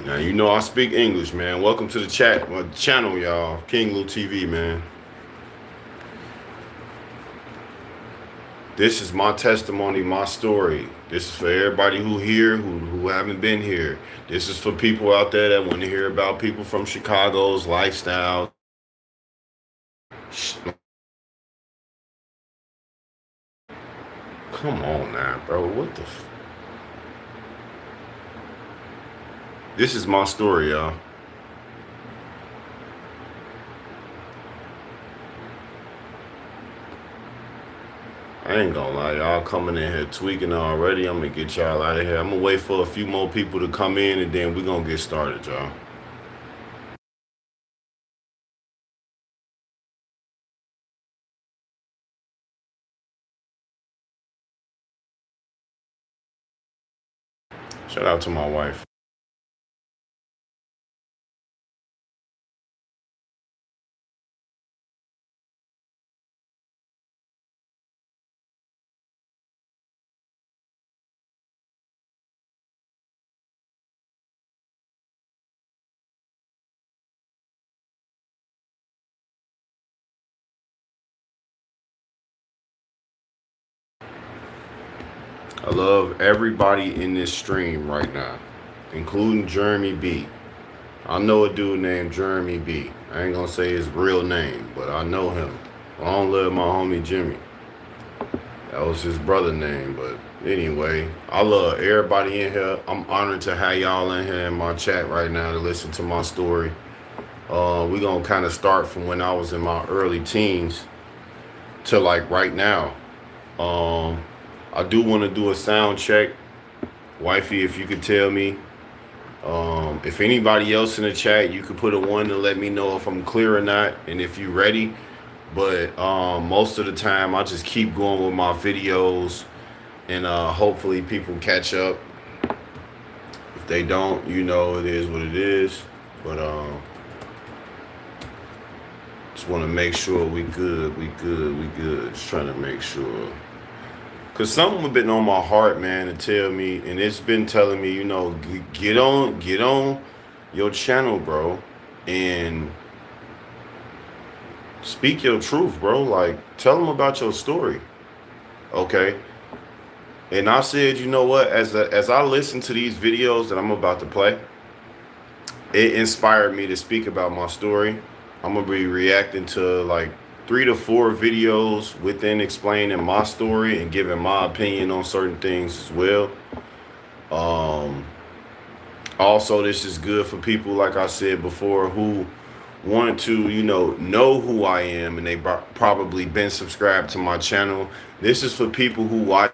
Now you know I speak English, man. Welcome to the chat, my channel, y'all. King Lou TV, man. This is my testimony, my story. This is for everybody who here, who haven't been here. This is for people out there that want to hear about people from Chicago's lifestyle. Come on now, bro. What the? This is my story, y'all. I ain't gonna lie, y'all coming in here tweaking already. I'm gonna get y'all out of here. I'm gonna wait for a few more people to come in and then we're gonna get started, y'all. Shout out to my wife. I love everybody in this stream right now, including Jeremy B. I know a dude named Jeremy B. I ain't gonna say his real name, but I know him. I don't love my homie Jimmy. That was his brother name, but anyway, I love everybody in here. I'm honored to have y'all in here in my chat right now to listen to my story. We're gonna kind of start from when I was in my early teens to like right now. Um, I do want to do a sound check. Wifey, if you could tell me, if anybody else in the chat, you could put a one to let me know if I'm clear or not and if you ready. But most of the time, I just keep going with my videos and hopefully people catch up. If they don't, you know, it is what it is. But just want to make sure we good, we good, we good. Just trying to make sure. Cause something been on my heart, man, to tell me, and it's been telling me, you know, get on your channel, bro, and speak your truth, bro. Like, tell them about your story, okay? And I said, you know what? As I listen to these videos that I'm about to play, it inspired me to speak about my story. I'm gonna be reacting to like 3 to 4 videos within explaining my story and giving my opinion on certain things as well. Um, Also, this is good for people, like I said before, who want to, you know who I am and they probably been subscribed to my channel. This is for people who watch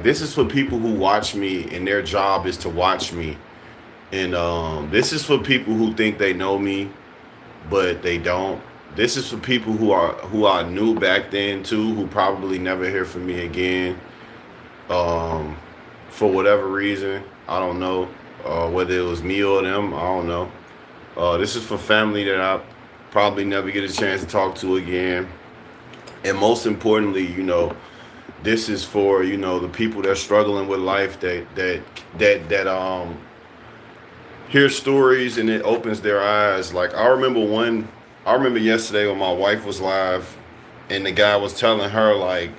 this is for people who watch me and their job is to watch me. And this is for people who think they know me but they don't. This is for people who I knew back then too, who probably never hear from me again. Um, for whatever reason, I don't know. Whether it was me or them, I don't know. This is for family that I probably never get a chance to talk to again. And most importantly, this is for, the people that are struggling with life that hear stories and it opens their eyes. Like I remember yesterday when my wife was live and the guy was telling her like,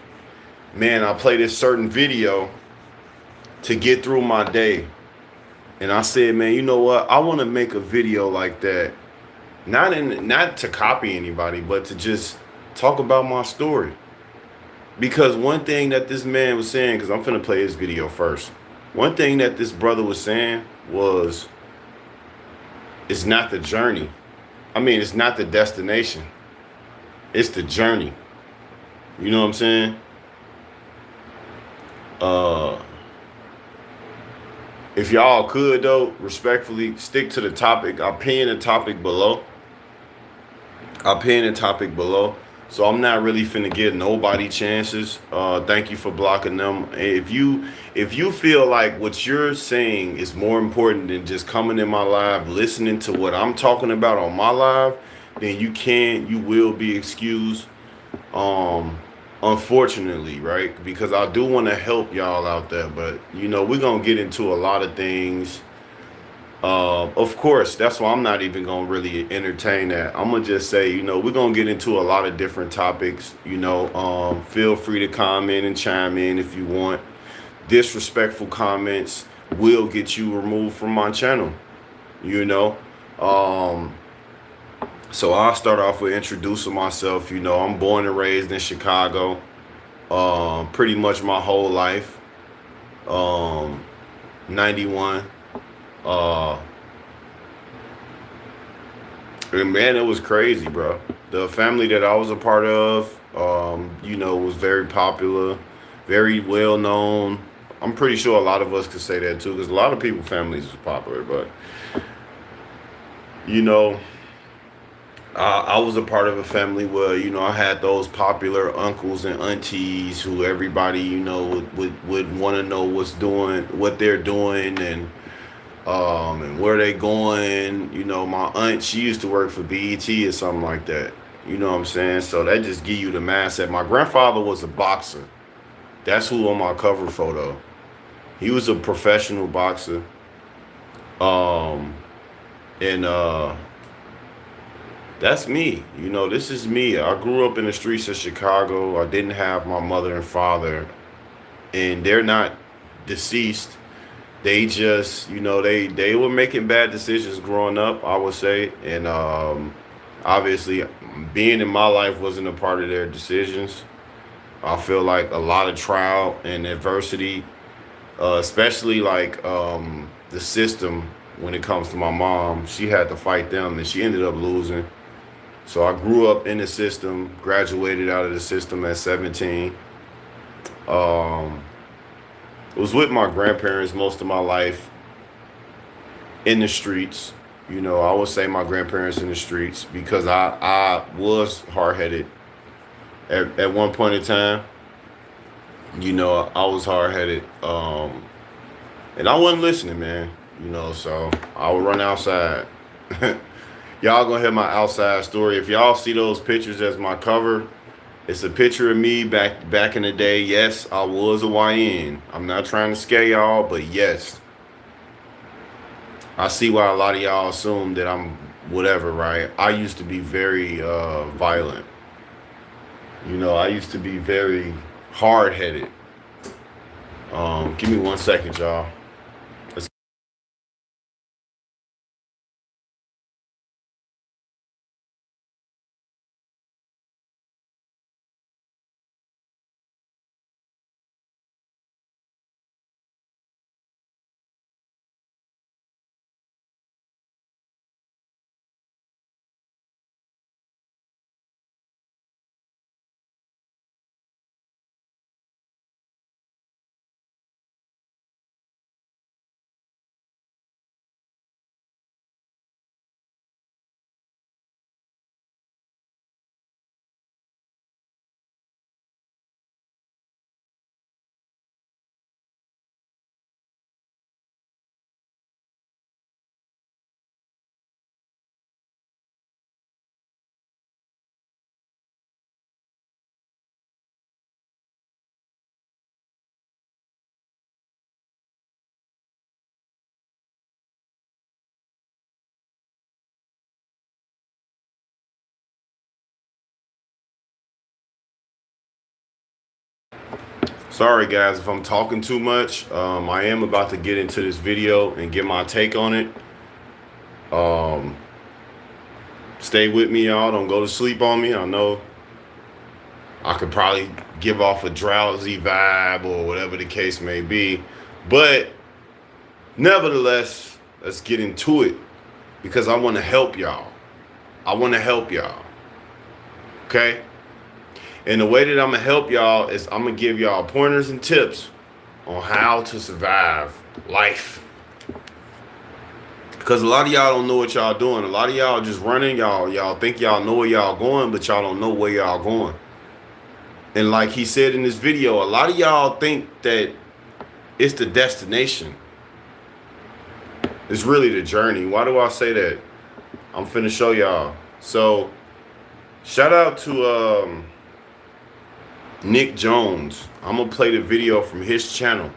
man, I play this certain video to get through my day. And I said, man, you know what? I want to make a video like that. Not to copy anybody, but to just talk about my story. Because one thing that this man was saying, because I'm finna play his video first. One thing that this brother was saying was, it's not the journey. I mean, it's not the destination. It's the journey. You know what I'm saying? Uh, if y'all could though, respectfully stick to the topic. I'll pin the topic below. So I'm not really finna give nobody chances. Thank you for blocking them. If you feel like what you're saying is more important than just coming in my live, listening to what I'm talking about on my live, then you will be excused. Um, unfortunately, right? Because I do want to help y'all out there, but you know, we're gonna get into a lot of things. Of course, that's why I'm not even gonna really entertain that. I'm gonna just say, you know, we're gonna get into a lot of different topics. You know, feel free to comment and chime in if you want. Disrespectful comments will get you removed from my channel. You know, um, so I'll start off with introducing myself. You know, I'm born and raised in Chicago. Pretty much my whole life. Um, 91. Uh, and man, it was crazy, bro. The family that I was a part of, you know, was very popular, very well known. I'm pretty sure a lot of us could say that too, because a lot of people families was popular. But you know, I was a part of a family where you know I had those popular uncles and aunties who everybody you know would want to know what they're doing, and where they going. You know, my aunt, she used to work for BET or something like that. You know what I'm saying? So that just give you the mindset. My grandfather was a boxer. That's who on my cover photo. He was a professional boxer. Um, and that's me. You know, this is me. I grew up in the streets of Chicago. I didn't have my mother and father, and they're not deceased. They just, you know, they were making bad decisions growing up, I would say, and obviously, being in my life wasn't a part of their decisions. I feel like a lot of trial and adversity, especially like the system when it comes to my mom. She had to fight them, and she ended up losing. So I grew up in the system, graduated out of the system at 17. Um, was with my grandparents most of my life in the streets. You know, I would say my grandparents in the streets because I was hard headed at one point in time. You know, I was hard headed, and I wasn't listening, man. You know, so I would run outside. Y'all gonna hear my outside story. If y'all see those pictures as my cover, it's a picture of me back in the day. Yes, I was a YN. I'm not trying to scare y'all, but yes, I see why a lot of y'all assume that I'm whatever, right? I used to be very violent. You know, I used to be very hard headed. Give me 1 second, y'all. Let's Sorry, guys, if I'm talking too much. I am about to get into this video and get my take on it. Um, Stay with me, y'all. Don't go to sleep on me. I know I could probably give off a drowsy vibe or whatever the case may be, but nevertheless, let's get into it because I want to help y'all. I want to help y'all. Okay? And the way that I'm gonna help y'all is I'm gonna give y'all pointers and tips on how to survive life. Because a lot of y'all don't know what y'all doing. A lot of y'all just running. Y'all think y'all know where y'all going, but y'all don't know where y'all going. And like he said in this video, a lot of y'all think that it's the destination. It's really the journey. Why do I say that? I'm finna show y'all. So shout out to Nick Jones. I'm gonna play the video from his channel,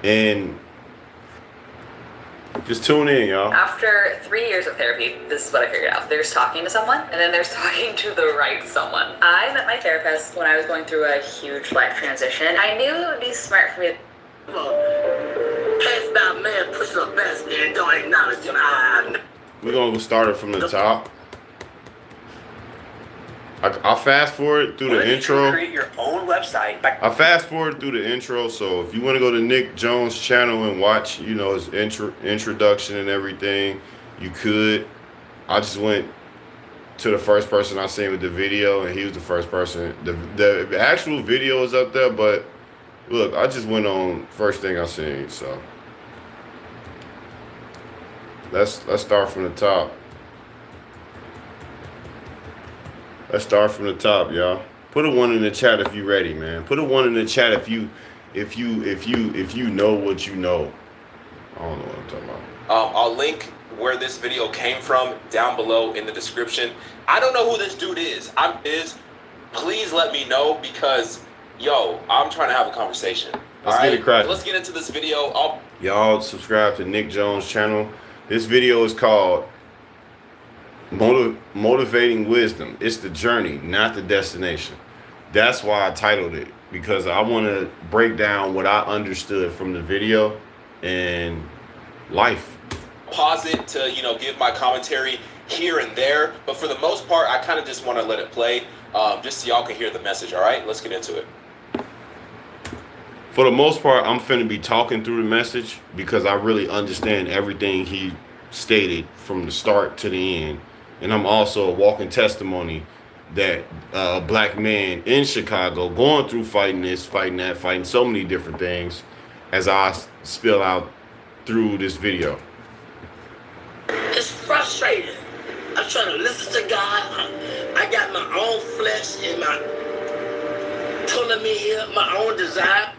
and just tune in, y'all. After 3 years of therapy, this is what I figured out. There's talking to someone, and then there's talking to the right someone. I met my therapist when I was going through a huge life transition. I knew it would be smart for me to... Pass by man pushing up basket and don't acknowledge him. We're gonna start it from the top. I'll fast forward through the intro. Create your own website. I fast forward through the intro, so if you want to go to Nick Jones' channel and watch, you know, his introduction and everything, you could. I just went to the first person I seen with the video, and he was the first person. The actual video is up there, but look, I just went on first thing I seen. So let's start from the top. Let's start from the top, y'all. Put a 1 in the chat if you ready, man. Put a 1 in the chat if you know what you know. I don't know what I'm talking about. I'll link where this video came from down below in the description. I don't know who this dude is. Please let me know, because yo, I'm trying to have a conversation. Let's get it cracking. Let's get into this video. Y'all subscribe to Nick Jones' channel. This video is called Motivating Wisdom. It's the journey, not the destination. That's why I titled it, because I want to break down what I understood from the video and life. Pause it to, you know, give my commentary here and there, but for the most part, I kind of just want to let it play, just so y'all can hear the message. All right, let's get into it. For the most part, I'm finna be talking through the message because I really understand everything he stated from the start to the end. And I'm also a walking testimony that a black man in Chicago going through fighting this, fighting that, fighting so many different things, as I spill out through this video. It's frustrating. I'm trying to listen to God. I got my own flesh and my telling me here, my own desire.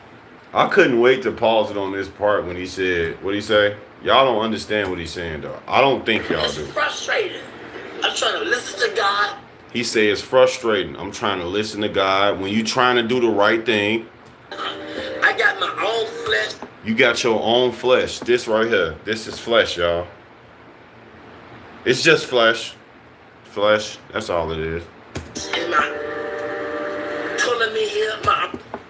I couldn't wait to pause it on this part when he said, what'd he say? Y'all don't understand what he's saying, though. I don't think y'all do. It's frustrating. I'm trying to listen to God. He said it's frustrating. I'm trying to listen to God. When you trying to do the right thing, I got my own flesh. you got your own flesh. This right here. This is flesh, y'all. It's just flesh. Flesh. That's all it is. And my telling me here,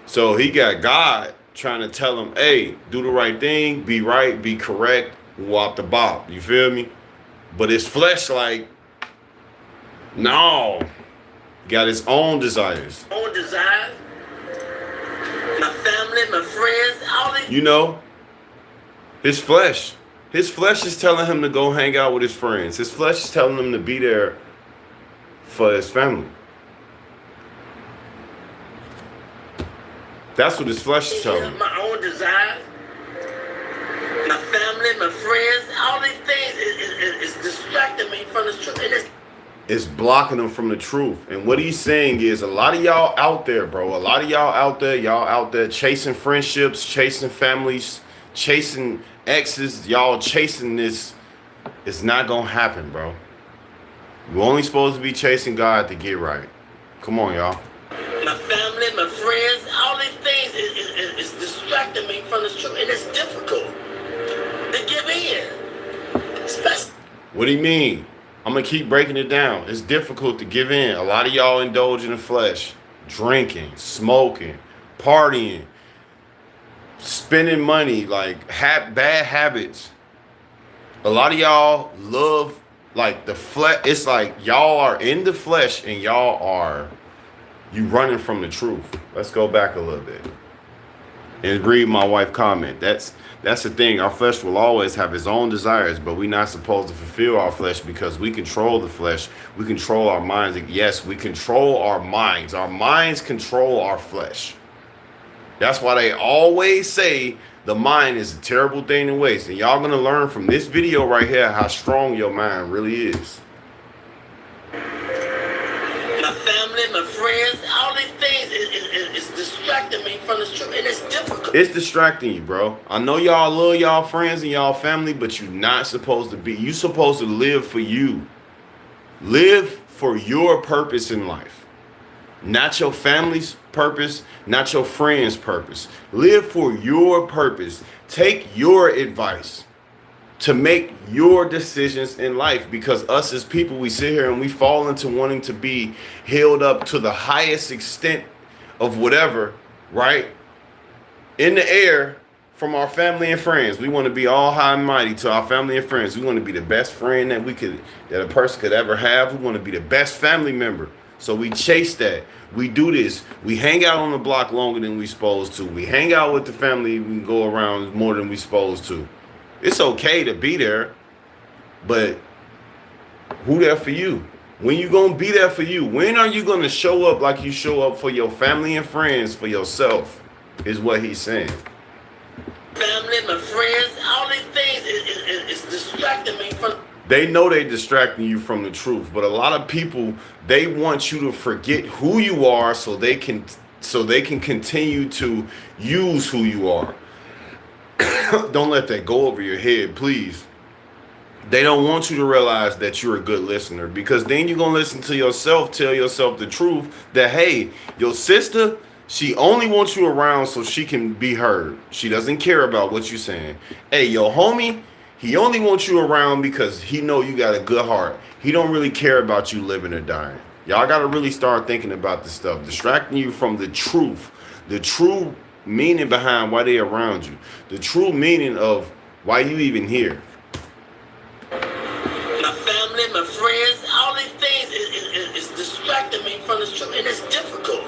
So he got God trying to tell him, hey, do the right thing, be right, be correct, walk the bop. You feel me? But his flesh, like, no. Got his own desires. own desires. My family, my friends, all these. You know, his flesh. His flesh is telling him to go hang out with his friends. His flesh is telling him to be there for his family. That's what his flesh is telling him. My own desires. My family, my friends, all these things is distracting me from the truth. It's blocking him from the truth. And what he's saying is, a lot of y'all out there, bro, y'all out there chasing friendships, chasing families, chasing exes, y'all chasing this. It's not gonna happen, bro. You're only supposed to be chasing God to get right. Come on, y'all. My family, my friends, all these things is distracting me from the truth. And it's difficult to give in. Especially. What do you mean? I'm gonna keep breaking it down. It's difficult to give in. A lot of y'all indulge in the flesh, drinking, smoking, partying, spending money, like bad habits. A lot of y'all love like the flesh. It's like y'all are in the flesh and you running from the truth. Let's go back a little bit and read my wife comment. That's the thing. Our flesh will always have its own desires, but we're not supposed to fulfill our flesh because we control the flesh. We control our minds. Yes, we control our minds. Our minds control our flesh. That's why they always say the mind is a terrible thing to waste. And y'all gonna learn from this video right here how strong your mind really is. My family, my friends, all these things is distracting me from the truth. And it's difficult. It's distracting you, bro. I know y'all love y'all friends and y'all family, but you're not supposed to be. You're supposed to live for you. Live for your purpose in life. not your family's purpose, not your friends' purpose. Live for your purpose. Take your advice to make your decisions in life, because us as people, we sit here and we fall into wanting to be held up to the highest extent of whatever, right? In the air from our family and friends. We want to be all high and mighty to our family and friends. We want to be the best friend that a person could ever have. We want to be the best family member. So we chase that. We do this. We hang out on the block longer than we supposed to. We hang out with the family. We go around more than we supposed to. It's okay to be there, but who there for you? When you gonna be there for you? When are you gonna show up like you show up for your family and friends, for yourself? Is what he's saying. Family, my friends, all these things is distracting me from. They know they're distracting you from the truth, but a lot of people, they want you to forget who you are so they can continue to use who you are. Don't let that go over your head, please. They don't want you to realize that you're a good listener, because then you're going to listen to yourself, tell yourself the truth that, hey, your sister, she only wants you around so she can be heard. She doesn't care about what you're saying. Hey, your homie, he only wants you around because he know you got a good heart. He don't really care about you living or dying. Y'all got to really start thinking about this stuff, distracting you from the truth, the true meaning behind why they around you, the true meaning of why you even here. My family, my friends, all these things is distracting me from the truth, and it's difficult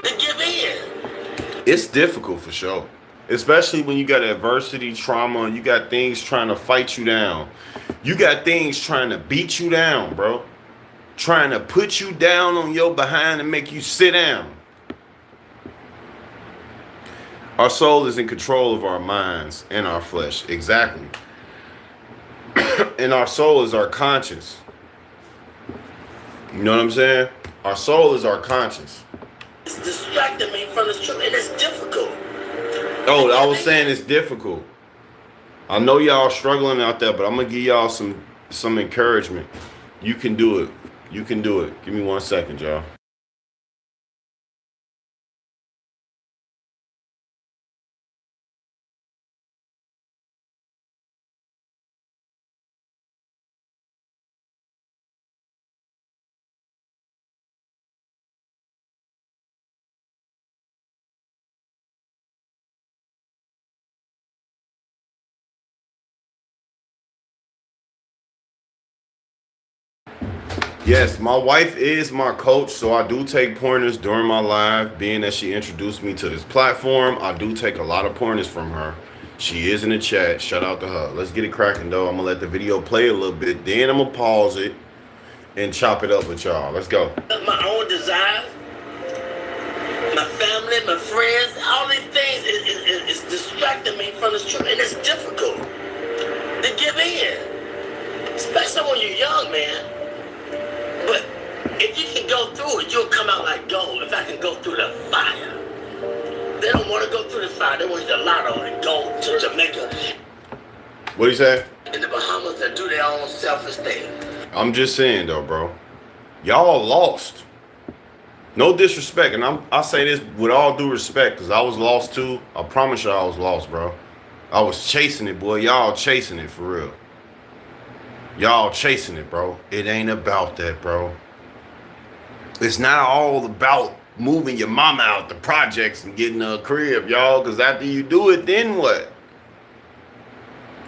to give in. It's difficult for sure, especially when you got adversity, trauma, you got things trying to fight you down. You got things trying to beat you down, bro. Trying to put you down on your behind and make you sit down. Our soul is in control of our minds and our flesh. Exactly. And our soul is our conscience. You know what I'm saying? Our soul is our conscience. It's distracting me from the truth, and it's difficult. Oh, I was saying it's difficult. I know y'all struggling out there, but I'm gonna give y'all some encouragement. You can do it. You can do it. Give me 1 second, y'all. Yes, my wife is my coach, so I do take pointers during my live. Being that she introduced me to this platform, I do take a lot of pointers from her. She is in the chat. Shout out to her. Let's get it cracking, though. I'm going to let the video play a little bit. Then I'm going to pause it and chop it up with y'all. Let's go. My own desires, my family, my friends, all these things is distracting me from the truth, and it's difficult to give in, especially when you're young, man. But if you can go through it, you'll come out like gold. If I can go through the fire. They don't want to go through the fire. They want you to lotto and go to Jamaica. What do you say? In the Bahamas, that do their own selfish thing. I'm just saying, though, bro. Y'all lost. No disrespect. And I say this with all due respect, because I was lost, too. I promise y'all I was lost, bro. I was chasing it, boy. Y'all chasing it, for real. Y'all chasing it, bro. It ain't about that, bro. It's not all about moving your mama out the projects and getting a crib, y'all. Because after you do it, then what?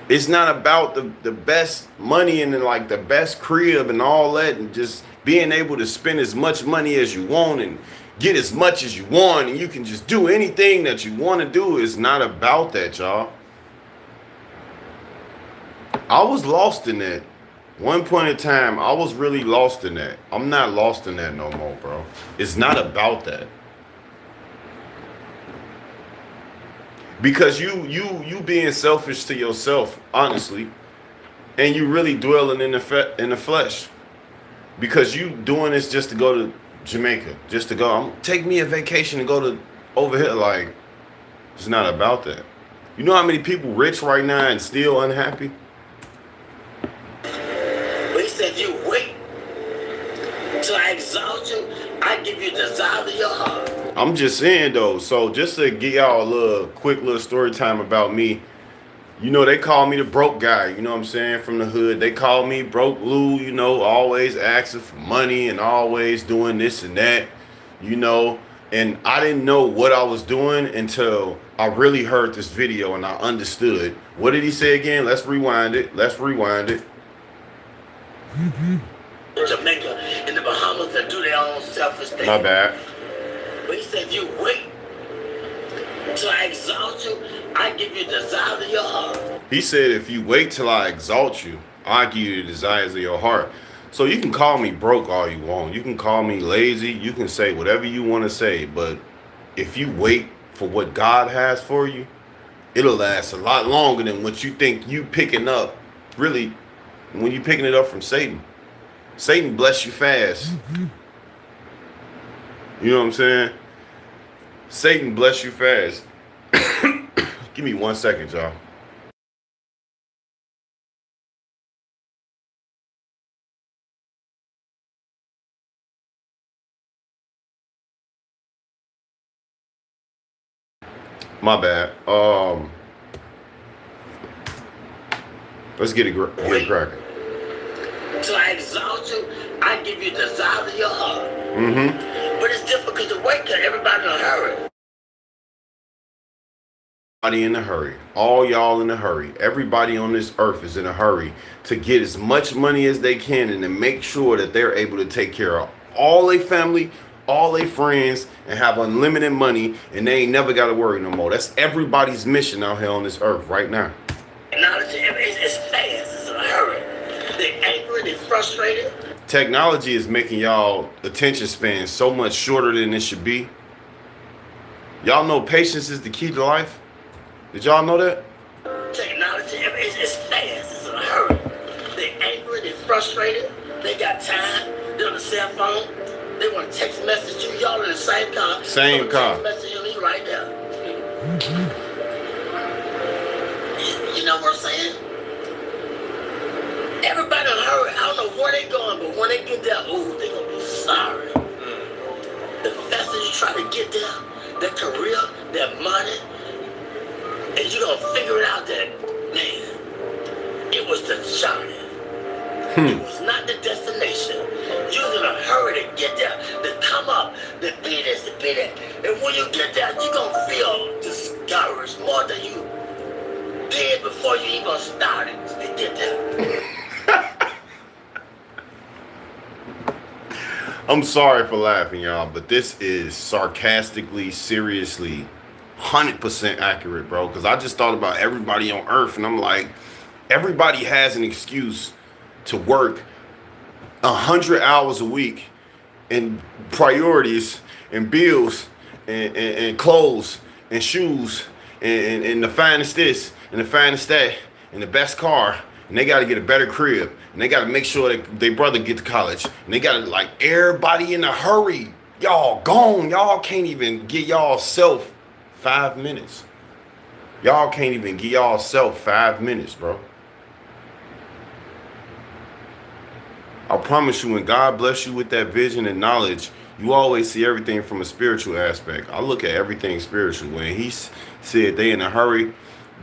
It's not about the best money and like the best crib and all that, and just being able to spend as much money as you want and get as much as you want, and you can just do anything that you want to do. It's not about that, y'all. I was lost in that. One point in time, I was really lost in that. I'm not lost in that no more, bro. It's not about that. Because you being selfish to yourself, honestly, and you really dwelling in the flesh. Because you doing this just to go to Jamaica, just to go, take me a vacation and go to over here. Like, it's not about that. You know how many people rich right now and still unhappy? But he said, if you wait till I exalt you, I give you the desire of your heart. I'm just saying though. So just to give y'all a little quick little story time about me. You know, they call me the broke guy, you know what I'm saying, from the hood. They call me Broke Lou, you know, always asking for money and always doing this and that, you know. And I didn't know what I was doing until I really heard this video and I understood. What did he say again? Let's rewind it. Let's rewind it. Jamaica and the Bahamas that do their own selfish thing. My bad. But he said, if you wait till I exalt you, I give you the desire of your heart. He said, if you wait till I exalt you, I give you the desires of your heart. So you can call me broke all you want. You can call me lazy. You can say whatever you want to say. But if you wait for what God has for you, it'll last a lot longer than what you think you picking up. Really, when you picking it up from Satan. Satan bless you fast. You know what I'm saying? Satan bless you fast. Give me 1 second, y'all. My bad. Let's get it cracking. Till I exalt you, I give you the desire of your heart. But it's difficult to wait because everybody in a hurry. Everybody in a hurry. All y'all in a hurry. Everybody on this earth is in a hurry to get as much money as they can and to make sure that they're able to take care of all their family, all their friends, and have unlimited money, and they ain't never got to worry no more. That's everybody's mission out here on this earth right now. Technology, it's fast, it's in a hurry. They're angry, they're frustrated. Technology is making y'all attention span so much shorter than it should be. Y'all know patience is the key to life? Did y'all know that? Technology, it's fast, it's in a hurry. They're angry, they're frustrated. They got time, they're on the cell phone. They want to text message you. Y'all in the same car. Same car. Text message you, he right there. You know what I'm saying? Everybody in a hurry. I don't know where they going, but when they get there, ooh, they gonna be sorry. The faster you try to get there, their career, their money, and you gonna figure it out that, man, it was the journey. It was not the destination. You was in a hurry to get there, to come up, to be this, to be that. And when you get there, you're gonna feel discouraged more than you did before you even started to get there. I'm sorry for laughing, y'all, but this is sarcastically, seriously, 100% accurate, bro. Because I just thought about everybody on earth, and I'm like, everybody has an excuse to work 100 hours a week and priorities and bills and clothes and shoes and the finest this and the finest that and the best car, and they got to get a better crib, and they got to make sure that their brother get to college, and they got to, like, everybody in a hurry. Y'all gone. Y'all can't even get y'all self 5 minutes. Y'all can't even give y'all self 5 minutes, bro. I promise you, when God bless you with that vision and knowledge, you always see everything from a spiritual aspect. I look at everything spiritual. When he said they in a hurry,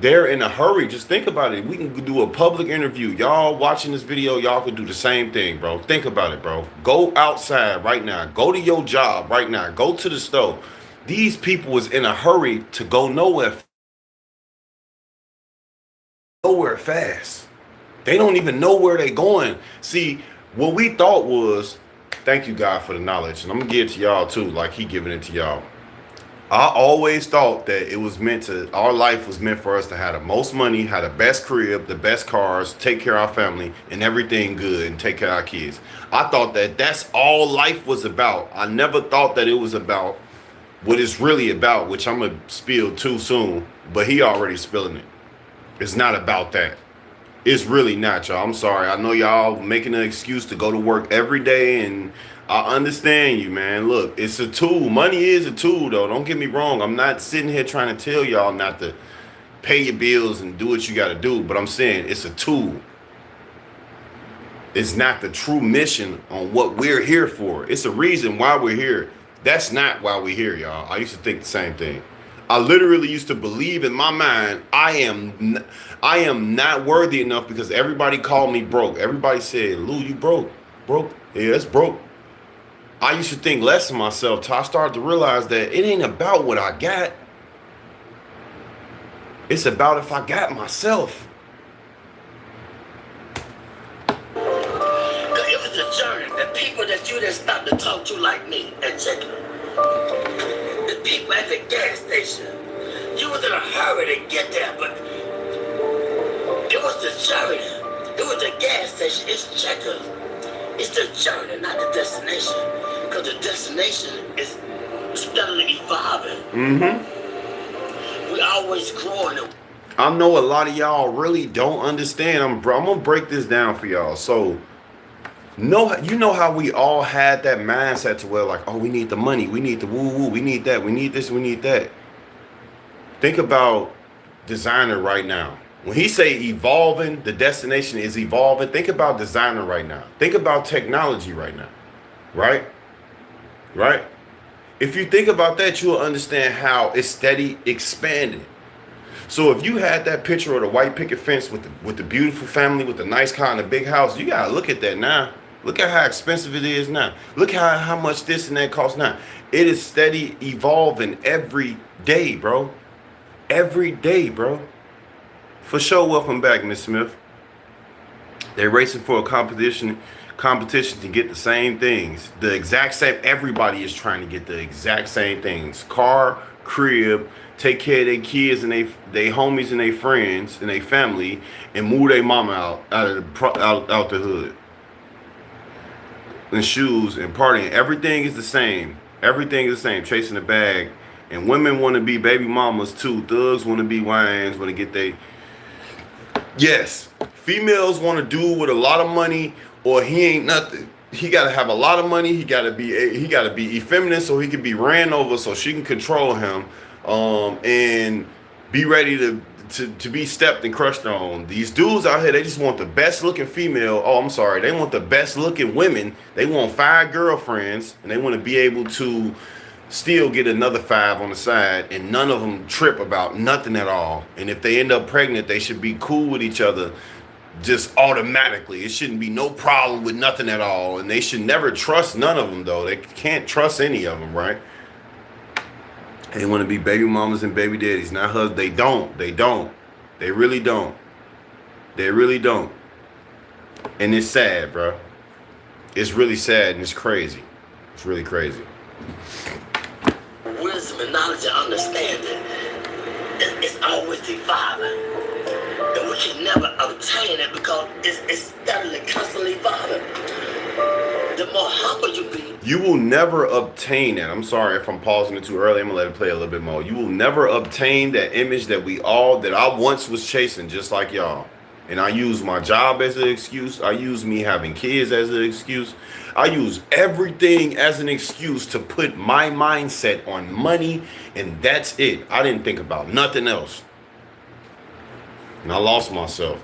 they're in a hurry. Just think about it. We can do a public interview. Y'all watching this video, y'all could do the same thing, bro. Think about it, bro. Go outside right now. Go to your job right now. Go to the store. These people was in a hurry to go nowhere fast. They don't even know where they're going. See, what we thought was, thank you, God, for the knowledge. And I'm going to give it to y'all, too, like he giving it to y'all. I always thought that it was meant to, our life was meant for us to have the most money, have the best crib, the best cars, take care of our family, and everything good, and take care of our kids. I thought that that's all life was about. I never thought that it was about what it's really about, which I'm going to spill too soon, but he already spilling it. It's not about that. It's really not, y'all. I'm sorry. I know y'all making an excuse to go to work every day, and I understand you, man. Look, it's a tool. Money is a tool, though. Don't get me wrong. I'm not sitting here trying to tell y'all not to pay your bills and do what you got to do, but I'm saying it's a tool. It's not the true mission on what we're here for. It's a reason why we're here. That's not why we're here, y'all. I used to think the same thing. I literally used to believe in my mind I am not worthy enough because everybody called me broke. Everybody said, "Lou, you broke." Broke? Yeah, it's broke. I used to think less of myself till I started to realize that it ain't about what I got. It's about if I got myself. It was a journey. The people that you didn't stop to talk to like me at Checker. The people at the gas station. You was in a hurry to get there, but it was the journey. It was the gas station. It's Checker. It's the journey, not the destination. Because the destination is steadily evolving. Mm-hmm. We always growing. I know a lot of y'all really don't understand. I'm gonna break this down for y'all. So, you know how we all had that mindset to where like, oh, we need the money, we need the woo-woo, we need that, we need this, we need that. Think about designer right now. When he say evolving, the destination is evolving. Think about designer right now. Think about technology right now. Right? Right? If you think about that, you'll understand how it's steady expanding. So if you had that picture of the white picket fence with the beautiful family with the nice car and the big house, you gotta look at that now. Look at how expensive it is now. Look how much this and that costs now. It is steady evolving every day, bro. Every day, bro. For sure, welcome back, Miss Smith. They're racing for a competition to get the same things. The exact same. Everybody is trying to get the exact same things. Car, crib, take care of their kids and they homies and their friends and their family, and move their mama out the hood. And shoes and partying. Everything is the same. Everything is the same. Chasing the bag. And women want to be baby mamas too. Thugs want to be wines, want to get they. Yes. Females want to do with a lot of money, or he ain't nothing. He got to have a lot of money. He got to be effeminate so he can be ran over so she can control him. And be ready to be stepped and crushed on. These dudes out here, they just want the best looking female. Oh, I'm sorry. They want the best looking women. They want 5 girlfriends, and they want to be able to still get another 5 on the side, and none of them trip about nothing at all. And if they end up pregnant, they should be cool with each other just automatically. It shouldn't be no problem with nothing at all. And they should never trust none of them, though. They can't trust any of them, right? They want to be baby mamas and baby daddies, not husbands. They don't. They really don't. They really don't. And it's sad, bro. It's really sad and it's crazy. It's really crazy. Wisdom and knowledge and understanding it's always evolving. And we can never obtain it because it's steadily, constantly evolving. The more humble you be, you will never obtain that. I'm sorry if I'm pausing it too early. I'm gonna let it play a little bit more. You will never obtain that image that I once was chasing, just like y'all. And I use my job as an excuse. I use me having kids as an excuse. I use everything as an excuse to put my mindset on money, and that's it. I didn't think about nothing else. And I lost myself.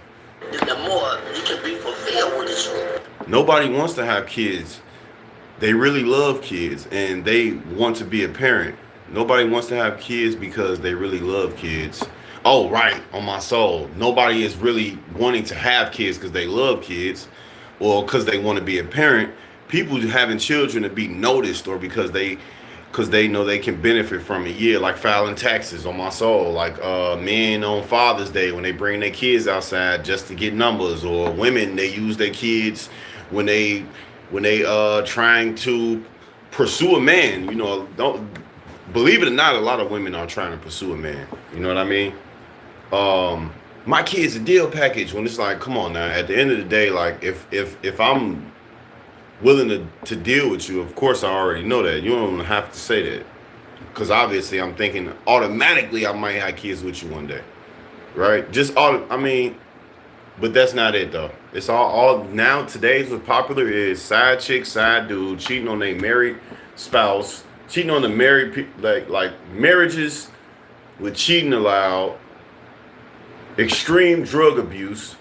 the more you can be fulfilled with the truth. Nobody wants to have kids. They really love kids and they want to be a parent. Nobody wants to have kids because they really love kids. Oh, right, on my soul. Nobody is really wanting to have kids because they love kids or because they want to be a parent. People having children to be noticed or because they know they can benefit from it. Yeah, like filing taxes, on my soul. Like men on Father's Day when they bring their kids outside just to get numbers, or women, they use their kids when they trying to pursue a man. You know, don't believe it or not, a lot of women are trying to pursue a man. You know what I mean? My kid's a deal package. When it's like, come on now. At the end of the day, like if I'm willing to deal with you, of course I already know that. You don't have to say that, because obviously I'm thinking automatically I might have kids with you one day, right? But that's not it though. It's all now. Today's what's popular is side chick, side dude cheating on their married spouse, cheating on the married people, like marriages with cheating allowed, extreme drug abuse,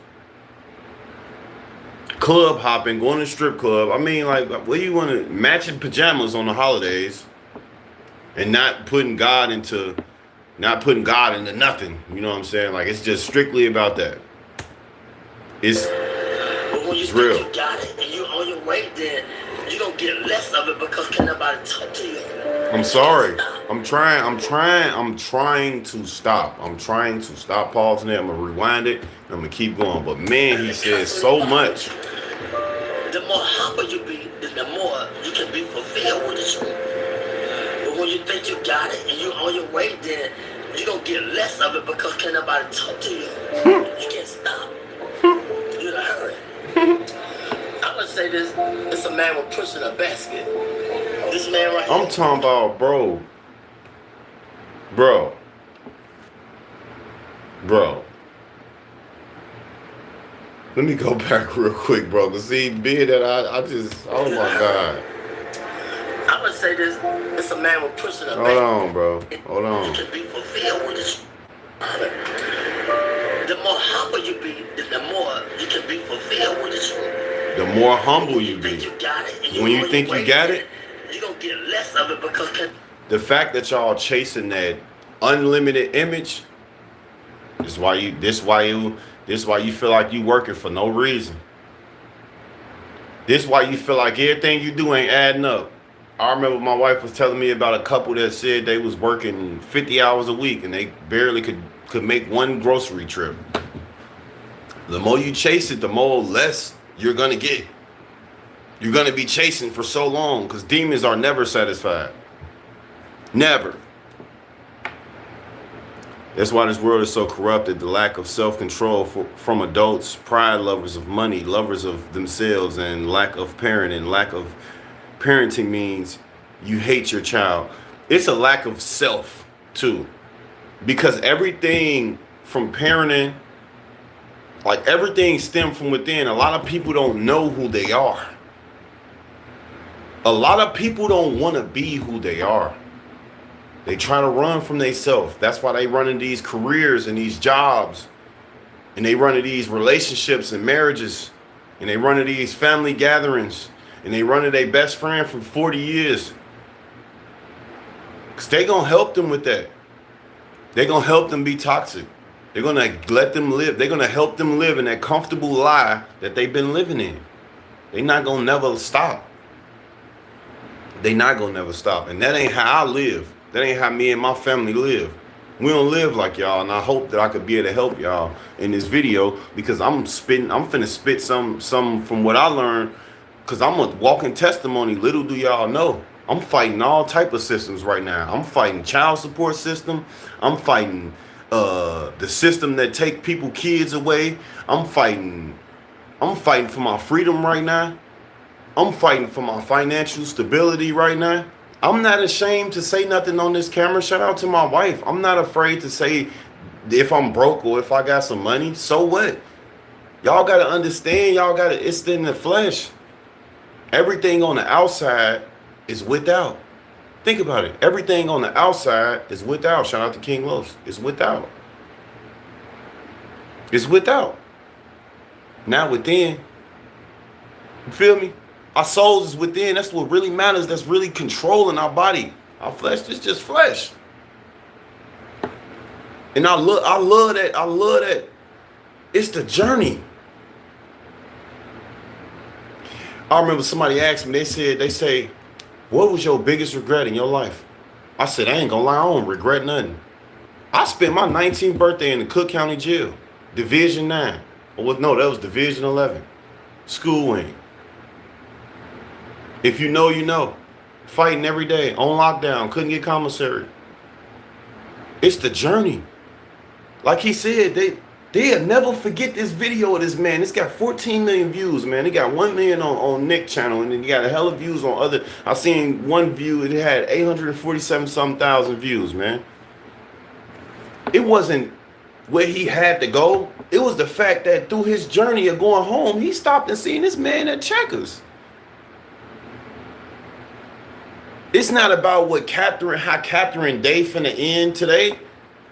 club hopping, going to strip club. I mean, like, what do you want to matching pajamas on the holidays and not putting God into nothing? You know what I'm saying? Like, it's just strictly about that. It's But when you think real. you got it and you're on your way, then you don't get less of it because can't nobody talk to you. I'm sorry. I'm trying to stop. I'm trying to stop pausing it. I'm gonna rewind it and I'm gonna keep going. But man, he says so much. The more humble you be, then the more you can be fulfilled with the truth. But when you think you got it and you're on your way, then you don't get less of it because can't nobody talk to you. You can't stop. You're in a hurry. I'm gonna say this. It's a man with pushing a basket. This man right I'm here. talking about, bro. Let me go back real quick, bro. Cause see, being that I just, oh my God. I'm gonna say this. It's a man with pushing a Hold basket. on, bro. Hold You on. can be fulfilled with this. The more humble you be, then the more you can be fulfilled with the truth. The more humble you think be. you got it, and When you on think your you way, got then it, you don't get less of it because the fact that y'all chasing that unlimited image is why you feel like you working for no reason. This why you feel like everything you do ain't adding up. I remember my wife was telling me about a couple that said they was working 50 hours a week and they barely could make one grocery trip. The more you chase it, the more less you're gonna get. You're gonna be chasing for so long because demons are never satisfied. Never. That's why this world is so corrupted. The lack of self-control from adults, pride lovers of money, lovers of themselves, and lack of parenting. Lack of parenting means you hate your child. It's a lack of self too, because everything from parenting, like everything stems from within. A lot of people don't know who they are. A lot of people don't want to be who they are. They try to run from themselves. That's why they run in these careers and these jobs. And they run in these relationships and marriages. And they run in these family gatherings. And they run to their best friend for 40 years. Because they're going to help them with that. They're going to help them be toxic. They're going to let them live. They're going to help them live in that comfortable lie that they've been living in. They're not going to never stop. They're not going to never stop. And that ain't how I live. That ain't how me and my family live. We don't live like y'all, and I hope that I could be able to help y'all in this video because I'm finna spit some from what I learned, because I'm a walking testimony. Little do y'all know, I'm fighting all type of systems right now. I'm fighting child support system. I'm fighting the system that take people kids away. I'm fighting for my freedom right now. I'm fighting for my financial stability right now. I'm not ashamed to say nothing on this camera. Shout out to my wife. I'm not afraid to say if I'm broke or if I got some money. So what? Y'all got to understand. It's in the flesh. Everything on the outside is without. Think about it. Everything on the outside is without. Shout out to King Los. It's without. It's without. Not within. You feel me? Our souls is within. That's what really matters. That's really controlling our body. Our flesh is just flesh. And I love that. It's the journey. I remember somebody asked me, they say, what was your biggest regret in your life? I said, I ain't gonna lie, I don't regret nothing. I spent my 19th birthday in the Cook County Jail, Division 9. No, that was Division 11. School wing. If you know, you know. Fighting every day, on lockdown, couldn't get commissary. It's the journey. Like he said, they'll never forget this video of this man. It's got 14 million views, man. It got 1 million on Nick channel, and then you got a hell of views on other. I seen one view, it had 847 some thousand views, man. It wasn't where he had to go. It was the fact that through his journey of going home, he stopped and seen this man at Checkers. It's not about how Catherine Day finna end today,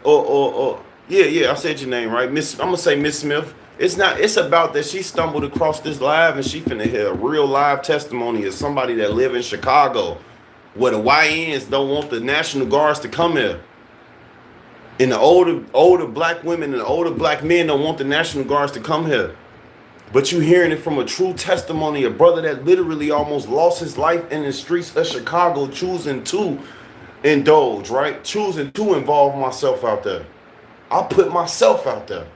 or yeah, I said your name right, Miss. I'm gonna say Miss Smith. It's not. It's about that she stumbled across this live and she finna hear a real live testimony of somebody that live in Chicago, where the YNs don't want the National Guards to come here, and the older black women and the older black men don't want the National Guards to come here. But you hearing it from a true testimony, a brother that literally almost lost his life in the streets of Chicago, choosing to indulge, right? Choosing to involve myself out there. I put myself out there.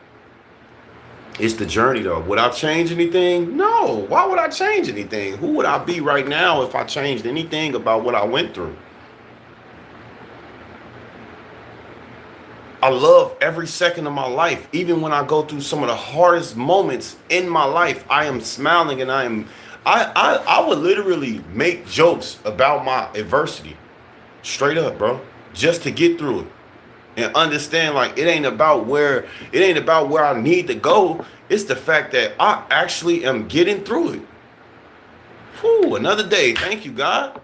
It's the journey though. Would I change anything? No. Why would I change anything? Who would I be right now if I changed anything about what I went through? I love every second of my life. Even when I go through some of the hardest moments in my life, I am smiling and I would literally make jokes about my adversity. Straight up, bro. Just to get through it. And understand, like, it ain't about where I need to go. It's the fact that I actually am getting through it. Whew, another day. Thank you, God.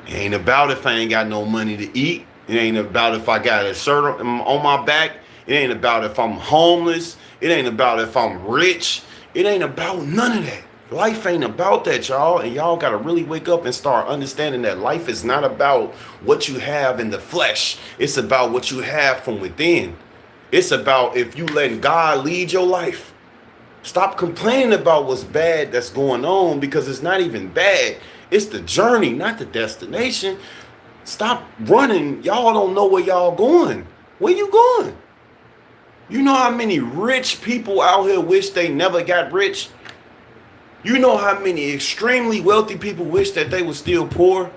It ain't about if I ain't got no money to eat. It ain't about if I got a shirt on my back. It ain't about if I'm homeless. It ain't about if I'm rich. It ain't about none of that. Life ain't about that, y'all. And y'all got to really wake up and start understanding that life is not about what you have in the flesh. It's about what you have from within. It's about if you letting God lead your life. Stop complaining about what's bad that's going on, because it's not even bad. It's the journey, not the destination. Stop running. Y'all don't know where y'all going. Where you going? You know how many rich people out here wish they never got rich? You know how many extremely wealthy people wish that they were still poor?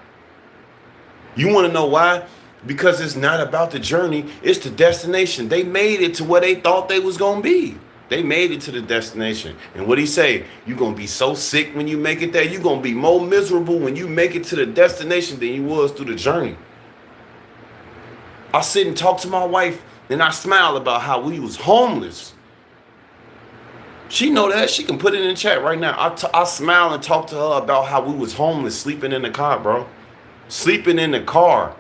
You want to know why? Because it's not about the journey, it's the destination. They made it to where they thought they was going to be. They made it to the destination. And what he say? You're going to be so sick when you make it there. You're going to be more miserable when you make it to the destination than you was through the journey. I sit and talk to my wife and I smile about how we was homeless. She know that. She can put it in the chat right now. I smile and talk to her about how we was homeless, sleeping in the car, bro. Sleeping in the car.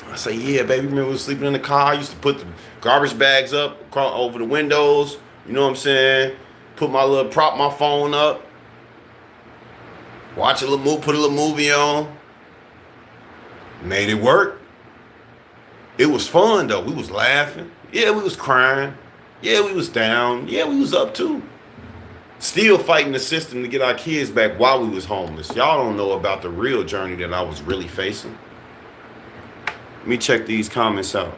I say, yeah, baby, remember we was sleeping in the car? I used to put the garbage bags up over the windows. You know what I'm saying? Prop my phone up. Watch a little movie, put a little movie on. Made it work. It was fun, though. We was laughing. Yeah, we was crying. Yeah, we was down. Yeah, we was up too. Still fighting the system to get our kids back while we was homeless. Y'all don't know about the real journey that I was really facing. Let me check these comments out.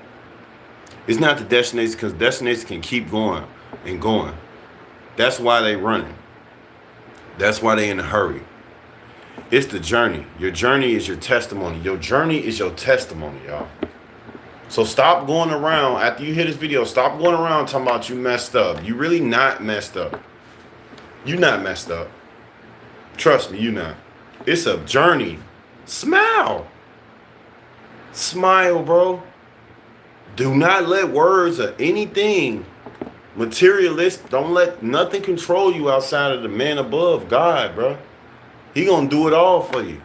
It's not the destination, because destinations can keep going and going. That's why they running. That's why they in a hurry. It's the journey. Your journey is your testimony. Your journey is your testimony, y'all. So stop going around, after you hear this video, stop going around talking about you messed up. You really not messed up. You not messed up. Trust me, you not. It's a journey. Smile. Smile, bro. Do not let words or anything materialist, don't let nothing control you outside of the man above, God, bro. He gonna do it all for you.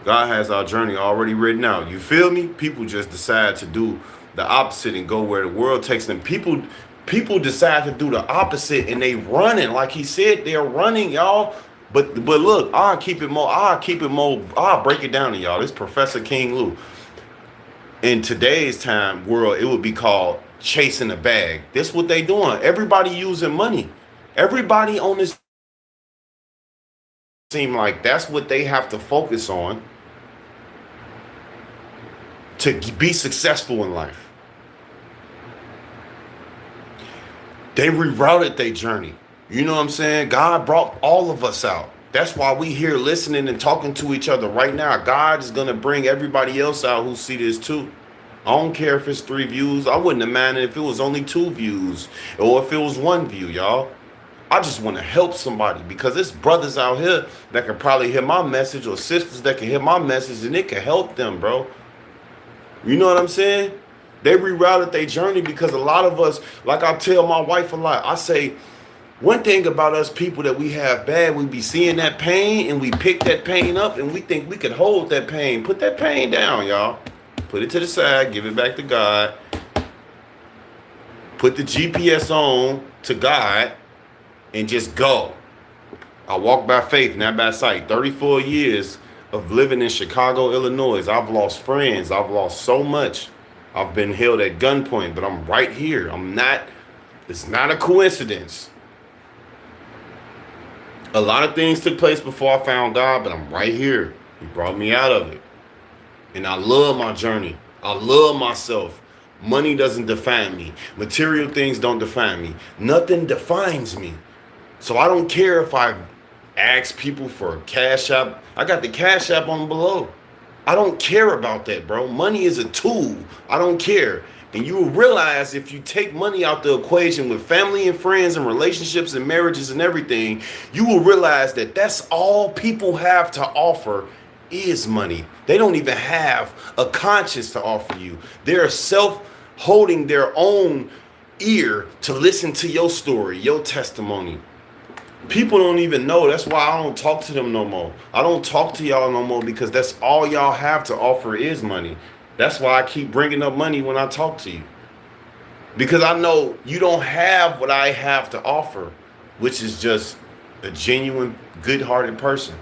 God has our journey already written out. You feel me? People just decide to do the opposite and go where the world takes them. People decide to do the opposite and they running. Like he said, they're running, y'all. But look, I'll break it down to y'all. This Professor King Lou. In today's time world, it would be called chasing a bag. This what they doing. Everybody using money. Everybody on this seem like that's what they have to focus on to be successful in life. They rerouted their journey. You know what I'm saying? God brought all of us out. That's why we here listening and talking to each other right now. God is going to bring everybody else out who see this too. I don't care if it's 3 views. I wouldn't have minded if it was only 2 views or if it was 1 view, y'all. I just want to help somebody, because there's brothers out here that can probably hear my message, or sisters that can hear my message, and it can help them, bro. You know what I'm saying? They rerouted their journey, because a lot of us, like I tell my wife a lot, I say, one thing about us people that we have bad, we be seeing that pain and we pick that pain up and we think we can hold that pain. Put that pain down, y'all. Put it to the side, give it back to God. put the GPS on to God, and just go. I walk by faith, not by sight. 34 years of living in Chicago, Illinois. I've lost friends. I've lost so much. I've been held at gunpoint, but I'm right here. It's not a coincidence. A lot of things took place before I found God, but I'm right here. He brought me out of it. And I love my journey. I love myself. Money doesn't define me. Material things don't define me. Nothing defines me. So I don't care if I ask people for a Cash App. I got the Cash App on below. I don't care about that, bro. Money is a tool. I don't care. And you will realize if you take money out the equation with family and friends and relationships and marriages and everything, you will realize that that's all people have to offer is money. They don't even have a conscience to offer you. They're self-holding their own ear to listen to your story, your testimony. People don't even know. That's why I don't talk to them no more. I don't talk to y'all no more because that's all y'all have to offer is money. That's why I keep bringing up money when I talk to you. Because I know you don't have what I have to offer, which is just a genuine, good-hearted person.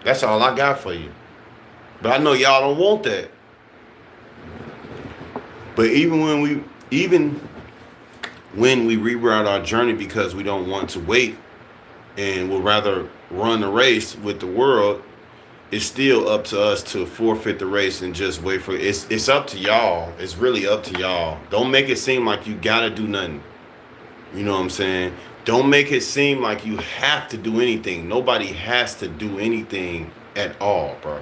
That's all I got for you. But I know y'all don't want that. But even when we reroute our journey because we don't want to wait and will rather run the race with the world, it's still up to us to forfeit the race and just wait for it. It's up to y'all. It's really up to y'all. Don't make it seem like you gotta do nothing. You know what I'm saying? Don't make it seem like you have to do anything. Nobody has to do anything at all, bro.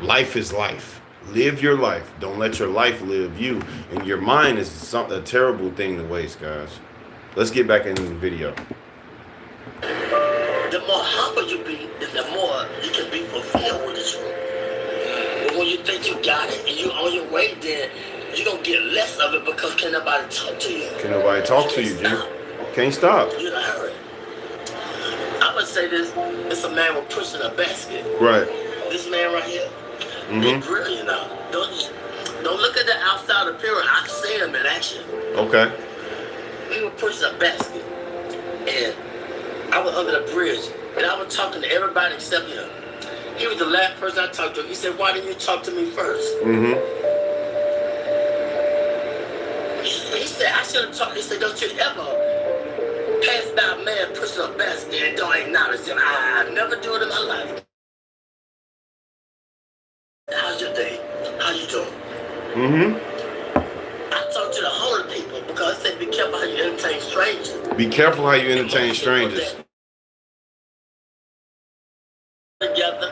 Life is life. Live your life. Don't let your life live you. And your mind is a terrible thing to waste, guys. Let's get back into the video. The more humble you be, the more you can be fulfilled with the truth. But when you think you got it and you're on your way, then you're going to get less of it because can't nobody talk to you. Can't nobody talk to you, Jim. Can't stop. You're in a hurry. I would say this. It's a man with pushing a basket. Right. This man right here, he's brilliant now. Don't look at the outside appearance. I see him in action. Okay. He was pushing a basket. And I was under the bridge, and I was talking to everybody except him. He was the last person I talked to. He said, "Why didn't you talk to me first?" He said, "I should have talked." He said, "Don't you ever pass by a man pushing a basket and don't acknowledge him." I never do it in my life. How's your day? How you doing? I talk to the holy people because I said, "Be careful how you entertain strangers." Be careful how you entertain strangers. Together,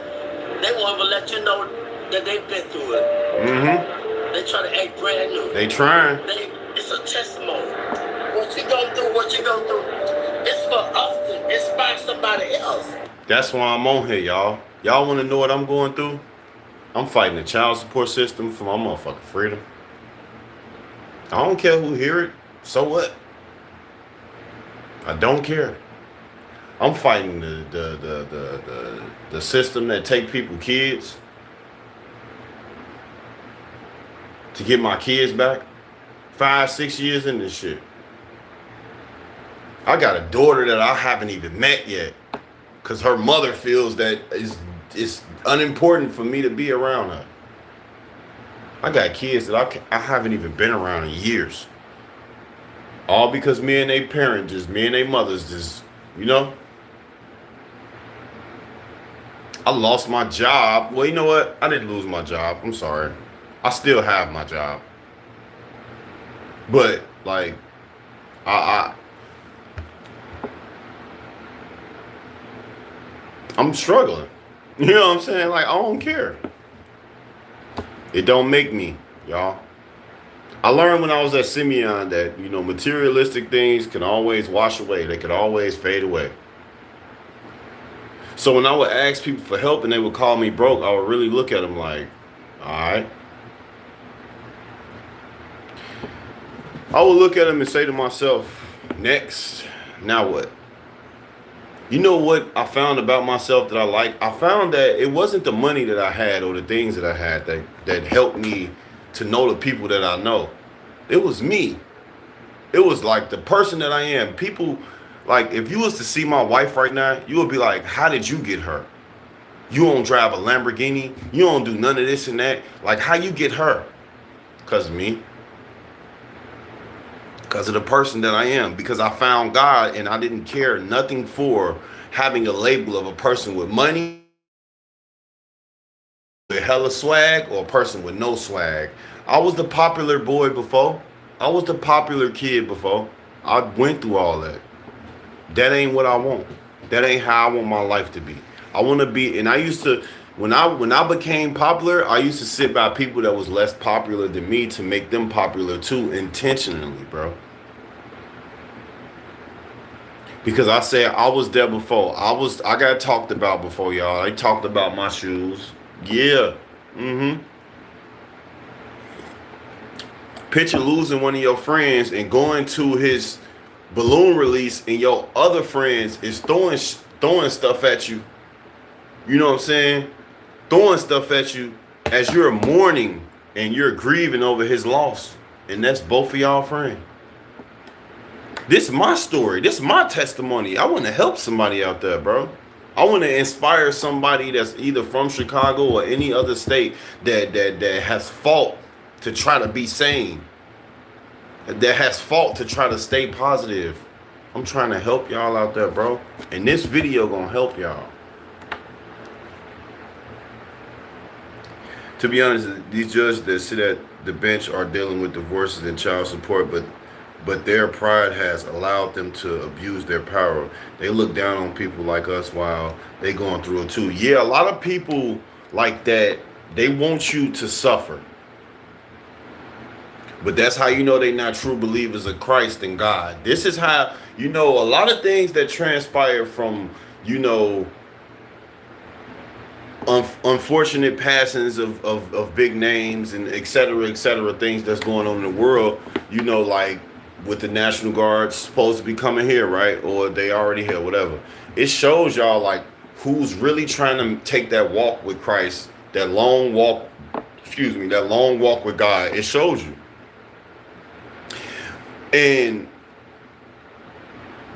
they won't even let you know that they've been through it. They try to act brand new. They trying. It's a testimony. What you go through, it's for us to inspire somebody else. That's why I'm on here, y'all. Y'all want to know what I'm going through? I'm fighting the child support system for my motherfucking freedom. I don't care who hear it. So what? I don't care. I'm fighting the system that take people kids to get my kids back. 5-6 years in this shit. I got a daughter that I haven't even met yet because her mother feels that it's unimportant for me to be around her. I got kids that I haven't even been around in years. All because me and they parents, me and they mothers just, you know. I lost my job. Well, you know what? I didn't lose my job. I'm sorry. I still have my job. But, like, I'm struggling. You know what I'm saying? Like, I don't care. It don't make me, y'all. I learned when I was at Simeon that, you know, materialistic things can always wash away. They could always fade away. So when I would ask people for help and they would call me broke, I would really look at them like, all right. I would look at them and say to myself, next, now what? You know what I found about myself that I like? I found that it wasn't the money that I had or the things that I had that helped me to know the people that I know. It was me. It was like the person that I am. People, like, if you was to see my wife right now, you would be like, how did you get her? You don't drive a Lamborghini. You don't do none of this and that. Like, how you get her? Because of me. Because of the person that I am. Because I found God and I didn't care nothing for having a label of a person with money, with hella swag, or a person with no swag. I was the popular boy before. I was the popular kid before. I went through all that. That ain't what I want. That ain't how I want my life to be. I want to be, and I used to, when I became popular, I used to sit by people that was less popular than me to make them popular too, intentionally, bro. Because I said I was there before. I got talked about before, y'all. I talked about my shoes. Yeah. Picture losing one of your friends and going to his balloon release and your other friends is throwing stuff at you. You know what I'm saying? Throwing stuff at you as you're mourning and you're grieving over his loss. And that's both of y'all friends. This is my story. This is my testimony. I want to help somebody out there, bro. I want to inspire somebody that's either from Chicago or any other state that has fought to try to be sane, that has fought to try to stay positive. I'm trying to help y'all out there, bro. And this video gonna help y'all. To be honest, these judges that sit at the bench are dealing with divorces and child support, but their pride has allowed them to abuse their power. They look down on people like us while they going through it too. Yeah, a lot of people like that, they want you to suffer. But that's how you know they're not true believers of Christ and God. This is how, you know, a lot of things that transpire from, you know, unfortunate passings of big names and et cetera, things that's going on in the world, you know, like with the National Guard supposed to be coming here, right? Or they already here, whatever. It shows y'all like who's really trying to take that walk with Christ, that long walk with God. It shows you. And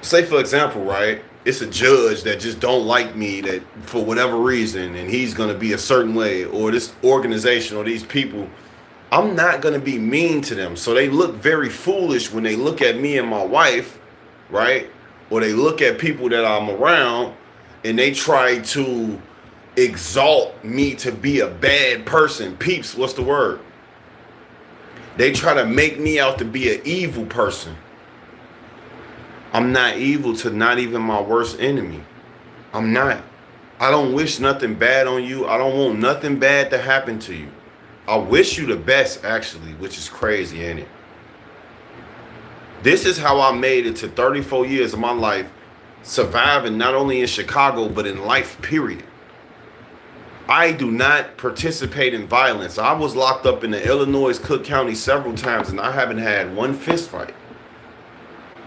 say, for example, right, it's a judge that just don't like me, that for whatever reason, and he's going to be a certain way, or this organization or these people, I'm not going to be mean to them. So they look very foolish when they look at me and my wife, right? Or they look at people that I'm around and they try to exalt me to be a bad person. Peeps, what's the word? They try to make me out to be an evil person. I'm not evil to not even my worst enemy. I'm not. I don't wish nothing bad on you. I don't want nothing bad to happen to you. I wish you the best, actually, which is crazy, ain't it? This is how I made it to 34 years of my life, surviving not only in Chicago, but in life, period. I do not participate in violence. I was locked up in the Illinois Cook County several times, and I haven't had one fist fight.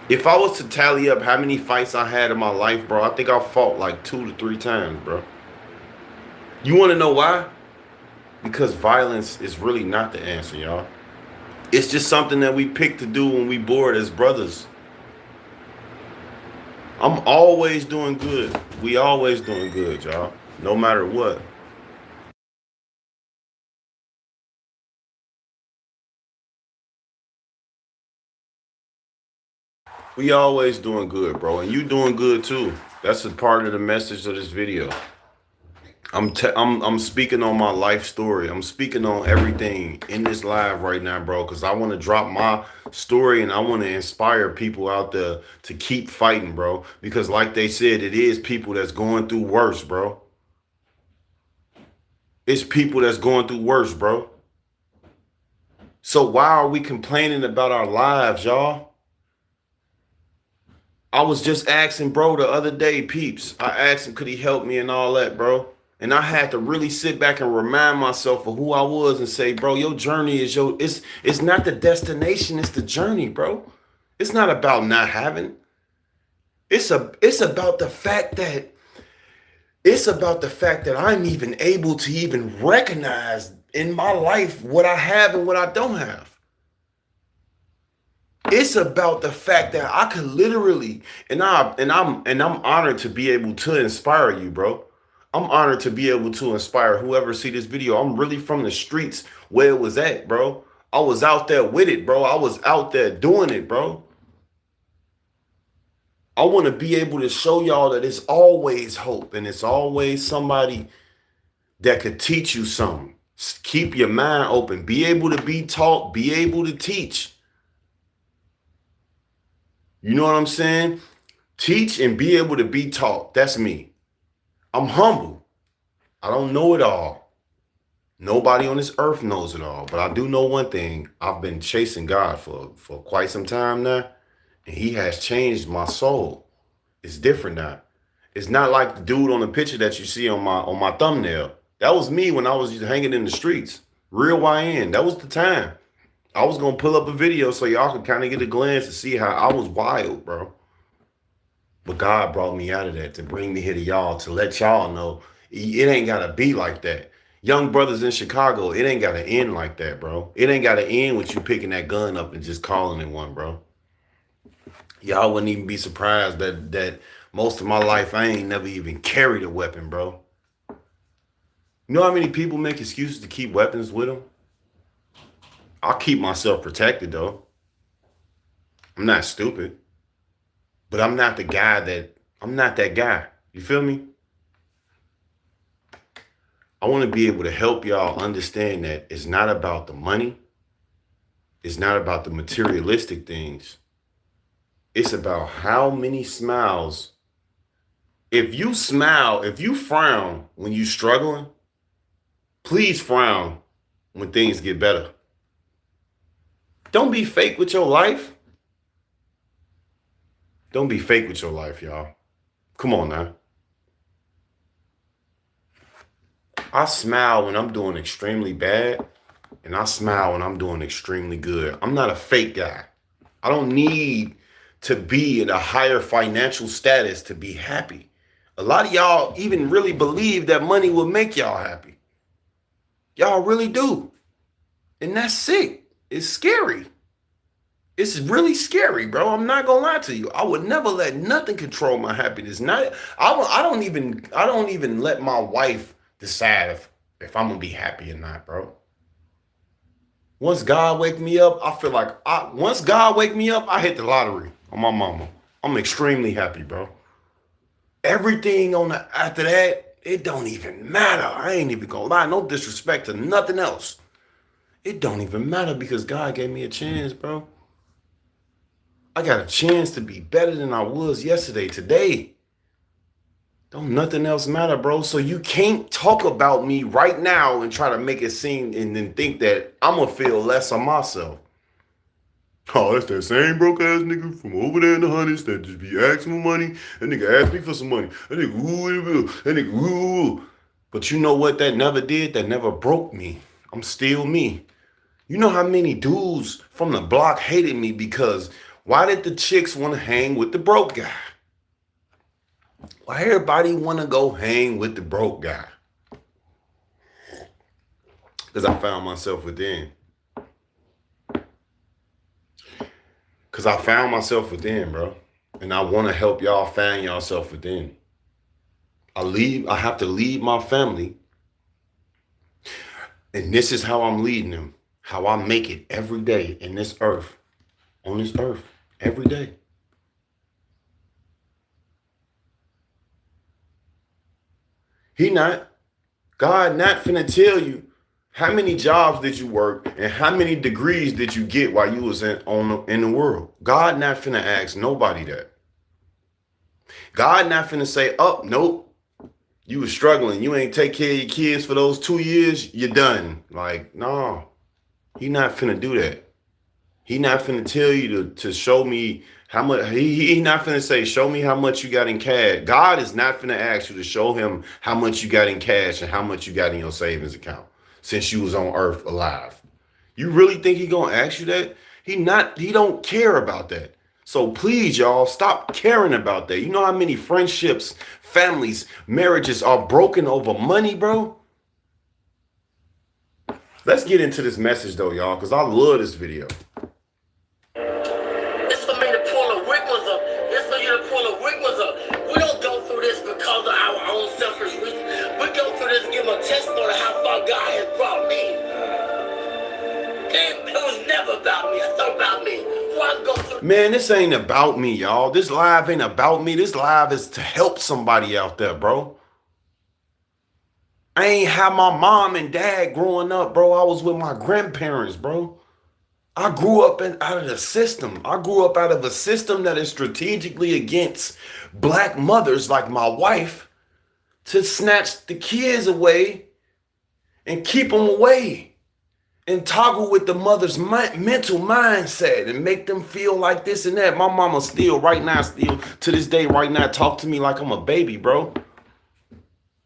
If I was to tally up how many fights I had in my life, bro, I think I fought like 2 to 3 times, bro. You want to know why? Because violence is really not the answer, y'all. It's just something that we pick to do when we bored as brothers. I'm always doing good. We always doing good, y'all. No matter what. We always doing good, bro. And you doing good too. That's a part of the message of this video. I'm speaking on my life story. I'm speaking on everything in this live right now, bro, because I want to drop my story and I want to inspire people out there to keep fighting, bro. Because like they said, it is people that's going through worse, bro. It's people that's going through worse, bro. So why are we complaining about our lives, y'all? I was just asking bro the other day, peeps. I asked him, could he help me and all that, bro? And I had to really sit back and remind myself of who I was and say, bro, your journey is it's not the destination, it's the journey, bro. It's not about not having. It's about the fact that I'm even able to even recognize in my life what I have and what I don't have. It's about the fact that I could literally, I'm honored to be able to inspire you, bro. I'm honored to be able to inspire whoever see this video. I'm really from the streets where it was at, bro. I was out there with it, bro. I was out there doing it, bro. I want to be able to show y'all that it's always hope and it's always somebody that could teach you something. Keep your mind open. Be able to be taught. Be able to teach. You know what I'm saying? Teach and be able to be taught. That's me. I'm humble. I don't know it all. Nobody on this earth knows it all. But I do know one thing. I've been chasing God for quite some time now. And he has changed my soul. It's different now. It's not like the dude on the picture that you see on my thumbnail. That was me when I was hanging in the streets. Real YN. That was the time. I was going to pull up a video so y'all could kind of get a glance to see how I was wild, bro. But God brought me out of that to bring me here to y'all, to let y'all know it ain't got to be like that. Young brothers in Chicago, it ain't got to end like that, bro. It ain't got to end with you picking that gun up and just calling it one, bro. Y'all wouldn't even be surprised that most of my life I ain't never even carried a weapon, bro. You know how many people make excuses to keep weapons with them? I'll keep myself protected, though. I'm not stupid. But I'm not the guy I'm not that guy. You feel me? I want to be able to help y'all understand that it's not about the money. It's not about the materialistic things. It's about how many smiles. If you smile, if you frown when you're struggling, please frown when things get better. Don't be fake with your life. Don't be fake with your life, y'all. Come on now. I smile when I'm doing extremely bad, and I smile when I'm doing extremely good. I'm not a fake guy. I don't need to be in a higher financial status to be happy. A lot of y'all even really believe that money will make y'all happy. Y'all really do. And that's sick. It's scary. It's really scary, bro. I'm not gonna lie to you. I would never let nothing control my happiness. I don't even let my wife decide if I'm gonna be happy or not, bro. Once God wake me up, I feel like once God wake me up, I hit the lottery on my mama. I'm extremely happy, bro. Everything after that, it don't even matter. I ain't even gonna lie. No disrespect to nothing else. It don't even matter because God gave me a chance, bro. I got a chance to be better than I was yesterday, today. Don't nothing else matter, bro. So you can't talk about me right now and try to make it seem and then think that I'm going to feel less of myself. Oh, that's that same broke ass nigga from over there in the hundreds that just be asking for money. That nigga asked me for some money. That nigga, ooh. But you know what that never did? That never broke me. I'm still me. You know how many dudes from the block hated me because why did the chicks want to hang with the broke guy? Why everybody want to go hang with the broke guy? Because I found myself within. Because I found myself within, bro. And I want to help y'all find yourself within. I have to lead my family. And this is how I'm leading them. How I make it every day in this earth. On this earth. Every day. God not finna tell you how many jobs did you work and how many degrees did you get while you was in the world. God not finna ask nobody that. God not finna say, oh, nope, you was struggling. You ain't take care of your kids for those 2 years. You're done. Like, no, he not finna do that. He not finna tell you to show me how much. He not finna say, show me how much you got in cash. God is not finna ask you to show him how much you got in cash and how much you got in your savings account since you was on earth alive. You really think he gonna ask you that? He don't care about that. So please, y'all, stop caring about that. You know how many friendships, families, marriages are broken over money, bro? Let's get into this message though, y'all, because I love this video. Man, this ain't about me, y'all. This live ain't about me. This live is to help somebody out there, bro. I ain't have my mom and dad growing up, bro. I was with my grandparents, bro. I grew up out of the system. I grew up out of a system that is strategically against black mothers like my wife to snatch the kids away and keep them away and toggle with the mother's mental mindset and make them feel like this and that. My mama still to this day right now talk to me like I'm a baby, bro.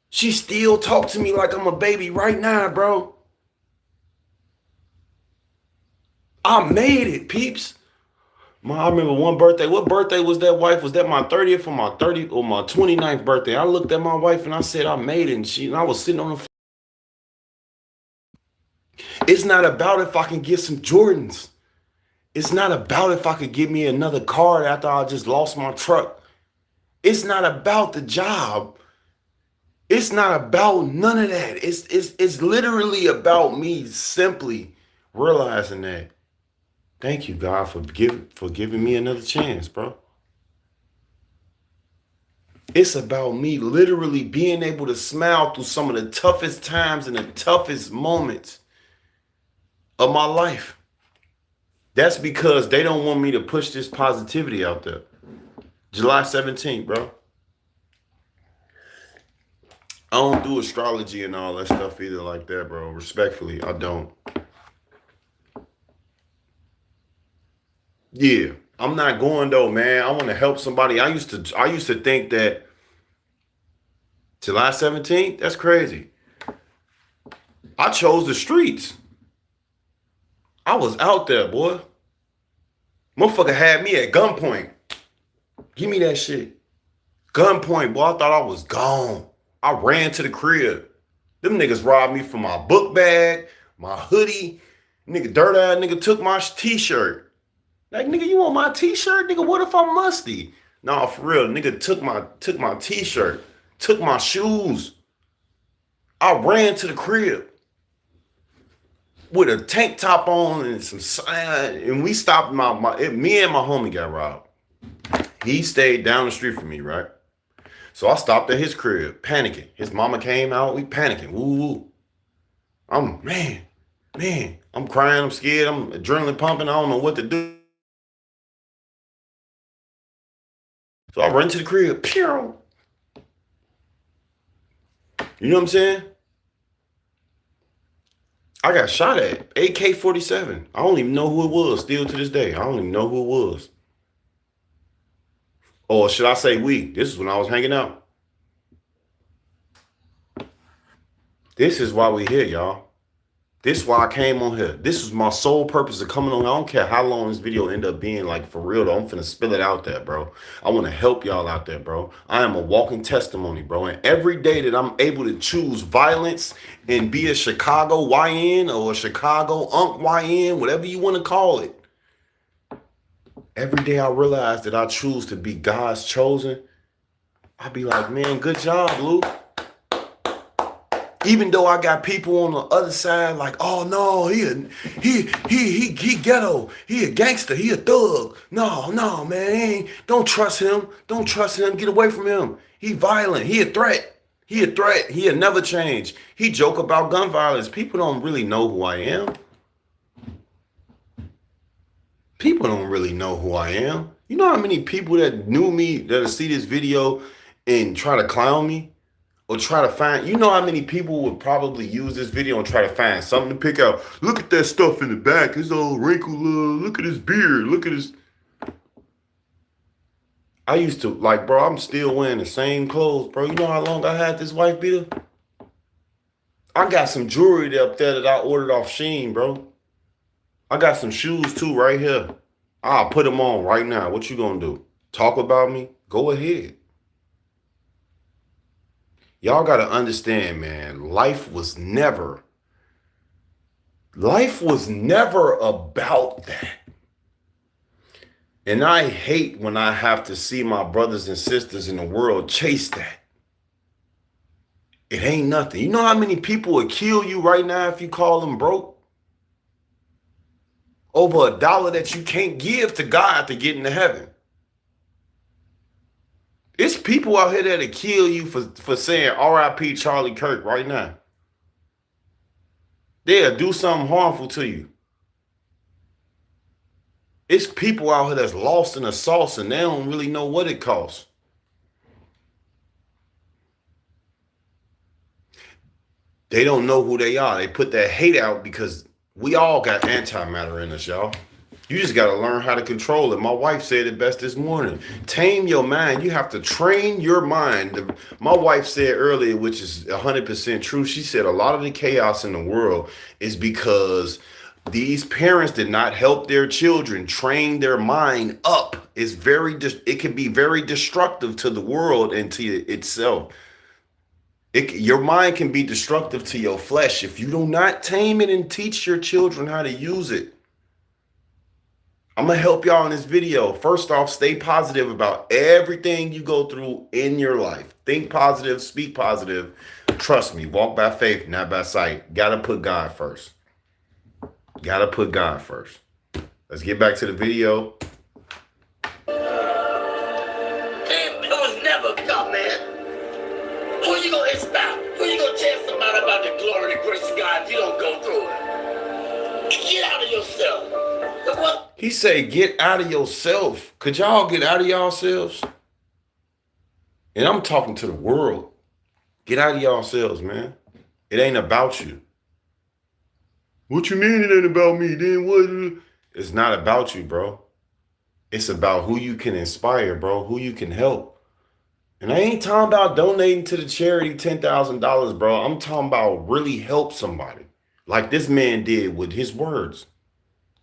She still talk to me like I'm a baby right now, bro. I made it, peeps. I remember one birthday. What birthday was that, wife? Was that my 30th or my 29th birthday? I looked at my wife and I said, I made it. And I was sitting on the. It's not about if I can get some Jordans. It's not about if I could get me another car after I just lost my truck. It's not about the job. It's not about none of that. It's literally about me simply realizing that. Thank you, God, for giving me another chance, bro. It's about me literally being able to smile through some of the toughest times and the toughest moments of my life. That's because they don't want me to push this positivity out there. July 17th, bro. I don't do astrology and all that stuff either like that, bro. Respectfully, I don't. Yeah, I'm not going though, man. I want to help somebody. I used to think that July 17th, that's crazy. I chose the streets. I was out there, boy. Motherfucker had me at gunpoint. Give me that shit. Gunpoint, boy. I thought I was gone. I ran to the crib. Them niggas robbed me for my book bag, my hoodie. Nigga, dirt ass nigga took my t-shirt. Like, nigga, you want my t-shirt? Nigga, what if I'm musty? Nah, for real. Nigga took my t-shirt, took my shoes. I ran to the crib with a tank top on and and we stopped me and my homie got robbed. He stayed down the street from me, right? So I stopped at his crib, panicking. His mama came out, we panicking. Woo. I'm crying, I'm scared, I'm adrenaline pumping, I don't know what to do. So I run to the crib. Pew! You know what I'm saying? I got shot at. AK-47. I don't even know who it was still to this day. I don't even know who it was. Or should I say we? This is when I was hanging out. This is why we here, y'all. This is why I came on here. This was my sole purpose of coming on. I don't care how long this video end up being, like, for real, though. I'm finna spill it out there, bro. I want to help y'all out there, bro. I am a walking testimony, bro. And every day that I'm able to choose violence and be a Chicago YN or a Chicago Unk YN, whatever you want to call it, every day I realize that I choose to be God's chosen. I be like, man, good job, Lou. Even though I got people on the other side like, oh no, he ghetto, he a gangster, he a thug. No, man, don't trust him. Don't trust him. Get away from him. He violent. He a threat. He'll never change. He joke about gun violence. People don't really know who I am. People don't really know who I am. You know how many people that knew me that'll see this video and try to clown me? Or try to find, you know how many people would probably use this video and try to find something to pick out. Look at that stuff in the back. His old wrinkle. Look at his beard. Look at his. I used to, like, bro, I'm still wearing the same clothes, bro. You know how long I had this wife beater? I got some jewelry up there that I ordered off Shein, bro. I got some shoes too right here. I'll put them on right now. What you gonna do? Talk about me? Go ahead. Y'all got to understand, man, life was never about that. And I hate when I have to see my brothers and sisters in the world chase that. It ain't nothing. You know how many people would kill you right now if you call them broke? over $1 that you can't give to God to get into heaven. It's people out here that'll kill you for saying R.I.P. Charlie Kirk right now. They'll do something harmful to you. It's people out here that's lost in the sauce and they don't really know what it costs. They don't know who they are. They put that hate out because we all got antimatter in us, y'all. You just got to learn how to control it. My wife said it best this morning. Tame your mind. You have to train your mind. My wife said earlier, which is 100% true. She said a lot of the chaos in the world is because these parents did not help their children train their mind up. It can be very destructive to the world and to itself. Your mind can be destructive to your flesh if you do not tame it and teach your children how to use it. I'm going to help y'all in this video. First off, stay positive about everything you go through in your life. Think positive, speak positive. Trust me, walk by faith, not by sight. Got to put God first. Got to put God first. Let's get back to the video. It was never come, man. Who you going to inspire? Who you going to tell somebody about the glory and the grace of God if you don't go through it? Get out of yourself. He said, get out of yourself. Could y'all get out of yourselves? And I'm talking to the world. Get out of yourselves, man. It ain't about you. What you mean it ain't about me? Then what? It's not about you, bro. It's about who you can inspire, bro. Who you can help. And I ain't talking about donating to the charity $10,000, bro. I'm talking about really help somebody. Like this man did with his words.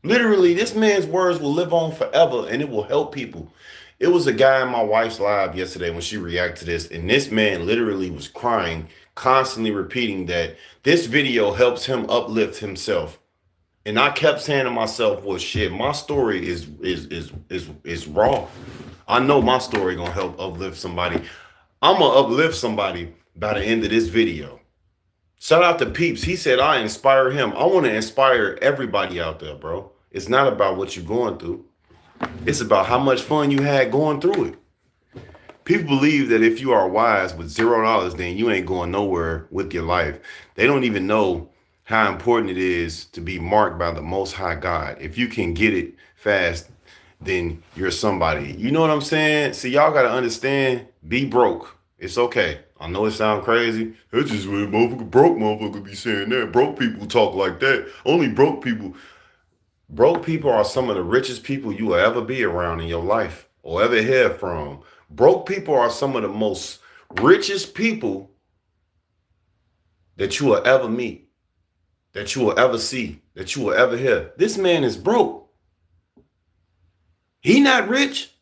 Literally, this man's words will live on forever and it will help people. It was a guy in my wife's live yesterday when she reacted to this, and this man literally was crying, constantly repeating that this video helps him uplift himself. And I kept saying to myself, well, shit, my story is raw. I know my story gonna help uplift somebody. I'm gonna uplift somebody by the end of this video. Shout out to Peeps. He said I inspire him. I want to inspire everybody out there, bro. It's not about what you're going through. It's about how much fun you had going through it. People believe that if you are wise with $0, then you ain't going nowhere with your life. They don't even know how important it is to be marked by the Most High God. If you can get it fast, then you're somebody. You know what I'm saying? See, y'all got to understand, be broke. It's okay. I know it sounds crazy. That's just what broke motherfucker be saying that. Broke people talk like that. Only broke people. Broke people are some of the richest people you will ever be around in your life or ever hear from. Broke people are some of the most richest people that you will ever meet, that you will ever see, that you will ever hear. This man is broke. He not rich.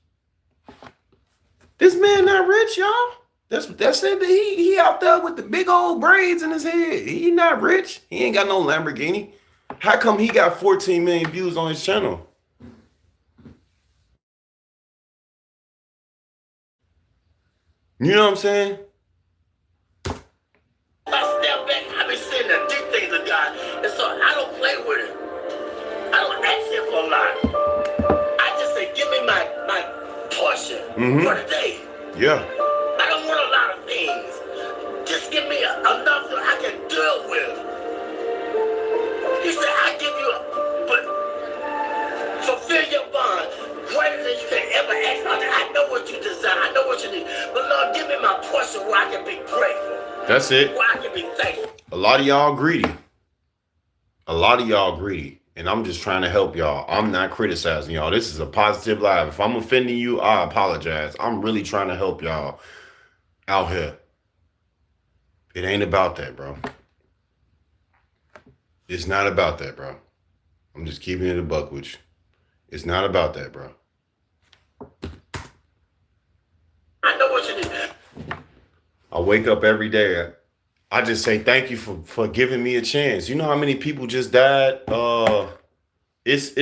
This man not rich, y'all. That's it. He out there with the big old braids in his head. He not rich. He ain't got no Lamborghini. How come he got 14 million views on his channel? You know what I'm saying? I step back, I be seeing the deep things of God, and so I don't play with it. I don't ask him for a lot. I just say, give me my portion for the day. Yeah. I don't want a lot of things. Just give me enough that I can deal with. He said, I give you but fulfill your bond greater than you can ever ask. I know what you desire. I know what you need. But Lord, give me my portion where I can be grateful. That's it. Where I can be thankful. A lot of y'all greedy. A lot of y'all greedy. And I'm just trying to help y'all. I'm not criticizing y'all. This is a positive live. If I'm offending you, I apologize. I'm really trying to help y'all out here. It ain't about that, bro. It's not about that, bro. I'm just keeping it a buck with you. It's not about that, bro. I know what you need. I wake up every day. I just say thank you for giving me a chance. You know how many people just died? It's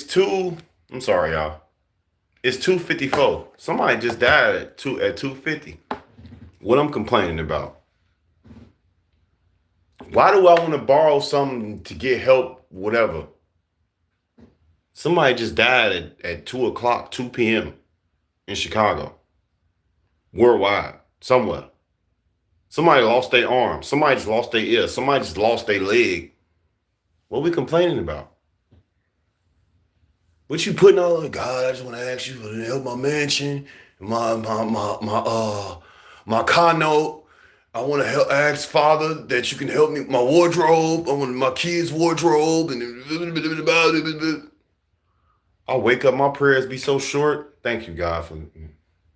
two. I'm sorry, y'all. It's 2:54. Somebody just died at 2:50. What I'm complaining about. Why do I want to borrow something to get help, whatever? Somebody just died at 2 o'clock, 2 p.m. in Chicago. Worldwide, somewhere. Somebody lost their arm. Somebody just lost their ear. Somebody just lost their leg. What are we complaining about? What you putting on? God, I just want to ask you to help my mansion, my condo. I want to help ask Father that you can help me with my wardrobe. I want my kids' wardrobe and I wake up, my prayers be so short. Thank you, God,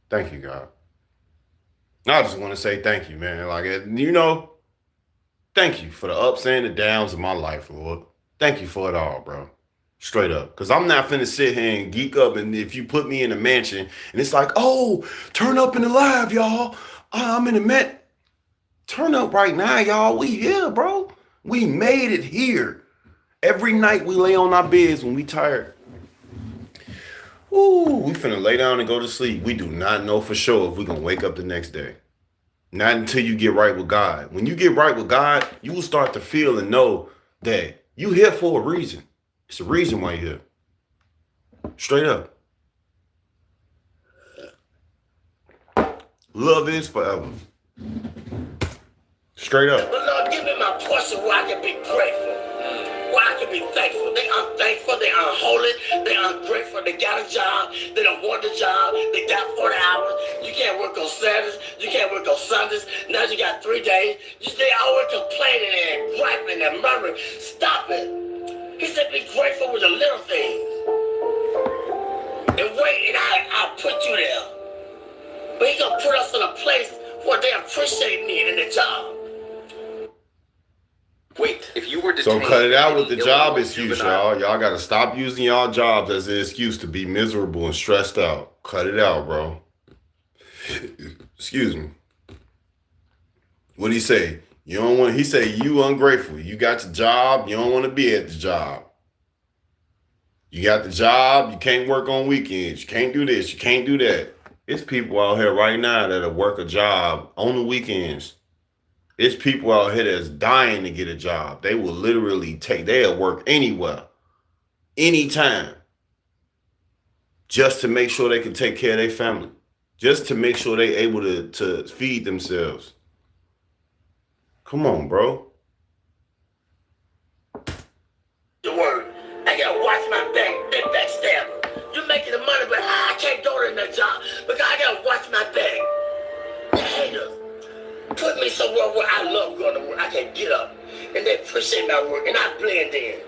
thank you, God. I just want to say thank you, man. Like, thank you for the ups and the downs of my life, Lord. Thank you for it all, bro. Straight up. Because I'm not finna sit here and geek up. And if you put me in a mansion and it's like, oh, turn up in the live, y'all. I'm in a mansion. Turn up right now, y'all. We here, bro. We made it here. Every night we lay on our beds when we tired. Ooh, we finna lay down and go to sleep. We do not know for sure if we're gonna wake up the next day. Not until you get right with God. When you get right with God, you will start to feel and know that you here for a reason. It's a reason why you're here. Straight up. Love is forever. Straight up. But Lord, give me my portion where I can be grateful. Where I can be thankful. They unthankful, they unholy, they ungrateful. They got a job, they don't want the job, they got 40 hours. You can't work on Saturdays, you can't work on Sundays. Now you got 3 days. They always complaining and griping and murmuring. Stop it. He said be grateful with the little things. And wait, and I'll put you there. But he gonna put us in a place where they appreciate me in the job. Wait, if you were So detained, cut it out with the any job Illinois excuse, juvenile- y'all. Y'all gotta stop using y'all jobs as an excuse to be miserable and stressed out. Cut it out, bro. Excuse me. What'd he say? You don't want, he say you ungrateful. You got your job, you don't want to be at the job. You got the job, you can't work on weekends, you can't do this, you can't do that. It's people out here right now that'll work a job on the weekends. It's people out here that's dying to get a job. They will literally they'll work anywhere, anytime, just to make sure they can take care of their family, just to make sure they're able to feed themselves. Come on, bro. The word. I gotta watch my back, that backstabber. You're making the money, but I can't go to that job because I gotta watch my back. The haters. Put me somewhere where I love going to work. I can get up and they appreciate my work and I blend in.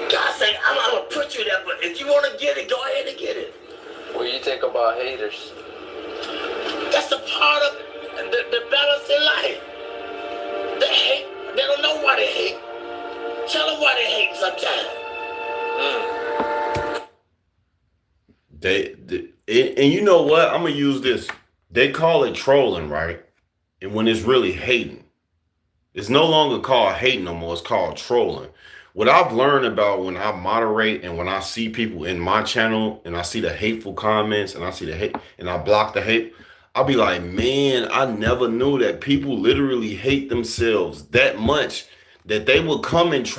God say, I'm gonna put you there, but if you wanna get it, go ahead and get it. What do you think about haters? That's a part of the balance in life. They hate. They don't know why they hate. Tell them why they hate sometimes. And you know what? I'm gonna use this. They call it trolling, right? And when it's really hating, it's no longer called hating no more. It's called trolling. What I've learned about when I moderate and when I see people in my channel and I see the hateful comments and I see the hate and I block the hate, I'll be like, man, I never knew that people literally hate themselves that much that they would come and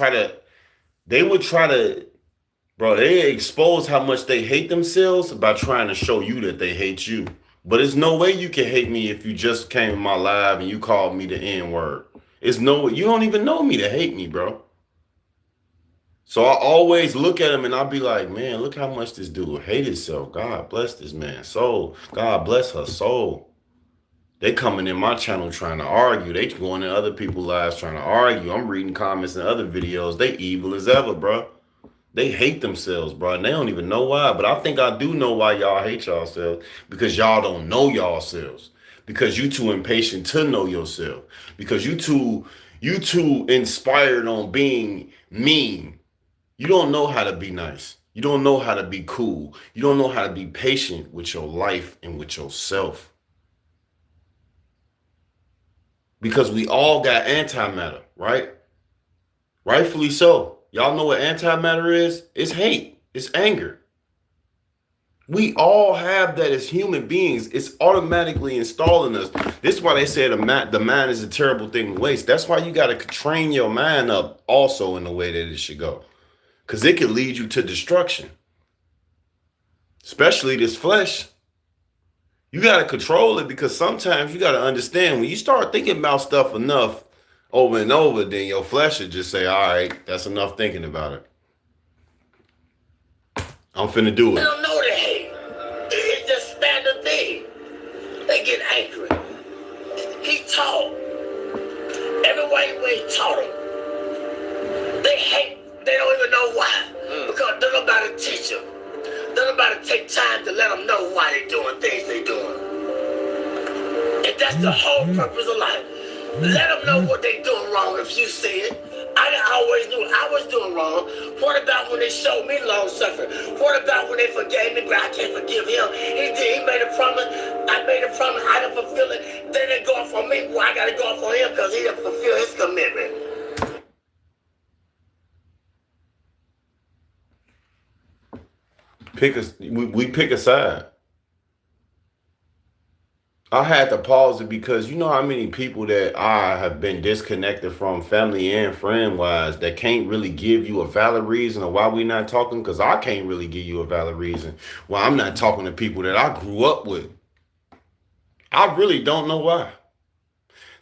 bro, they expose how much they hate themselves by trying to show you that they hate you. But there's no way you can hate me if you just came in my live and you called me the N-word. It's no way. You don't even know me to hate me, bro. So I always look at him and I'll be like, man, look how much this dude hate himself. God bless this man's soul. God bless her soul. They coming in my channel trying to argue. They going in other people's lives trying to argue. I'm reading comments in other videos. They evil as ever, bro. They hate themselves, bro, and they don't even know why. But I think I do know why y'all hate yourselves, because y'all don't know yourselves, because you too impatient to know yourself, because you too inspired on being mean. You don't know how to be nice. You don't know how to be cool. You don't know how to be patient with your life and with yourself. Because we all got antimatter, right? Rightfully so. Y'all know what antimatter is? It's hate. It's anger. We all have that as human beings. It's automatically installing us. This is why they say the mind is a terrible thing to waste. That's why you got to train your mind up also in the way that it should go. Because it can lead you to destruction. Especially this flesh. You got to control it, because sometimes you got to understand when you start thinking about stuff enough over and over, then your flesh should just say, all right, that's enough thinking about it. I'm finna do They it. don't know they hate. It's just standard thing. They get angry. He taught. Every way he taught them. They hate. They don't even know why. Because don't nobody teach them. Don't nobody take time to let them know why they doing things they doing. And that's the whole purpose of life. Let them know what they doing wrong if you see it. I always knew I was doing wrong. What about when they showed me long suffering? What about when they forgave me, but I can't forgive him? He did. He made a promise. I made a promise. I didn't fulfill it. They didn't go for me. Well, I got to go for him because he didn't fulfill his commitment. We pick a side. I had to pause it because you know how many people that I have been disconnected from, family and friend wise, that can't really give you a valid reason of why we not talking. Because I can't really give you a valid reason why I'm not talking to people that I grew up with. I really don't know why.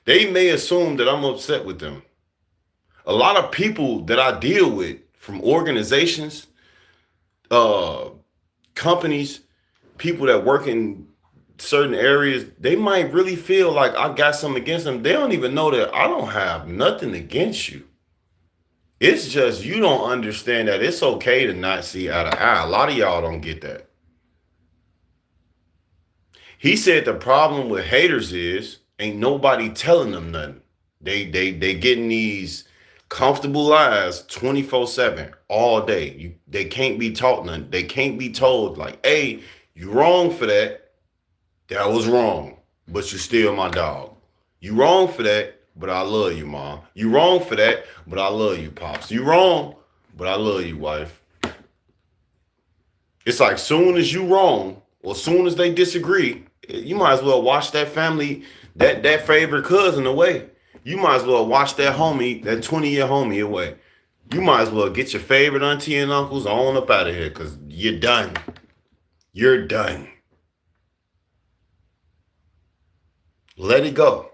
They may assume that I'm upset with them. A lot of people that I deal with, from organizations, companies, people that work in certain areas, they might really feel like I got something against them. They don't even know that I don't have nothing against you. It's just you don't understand that it's okay to not see eye to eye. A lot of y'all don't get that. He said the problem with haters is ain't nobody telling them nothing. They getting these comfortable lies 24/7 all day. They can't be taught nothing. They can't be told like, hey, you wrong for that. That was wrong, but you're still my dog. You wrong for that, but I love you, Mom. You wrong for that, but I love you, Pops. You wrong, but I love you, wife. It's like soon as you wrong, or soon as they disagree, you might as well watch that family, that favorite cousin away. You might as well watch that homie, that 20-year homie away. You might as well get your favorite auntie and uncles on up out of here, because you're done. You're done. Let it go.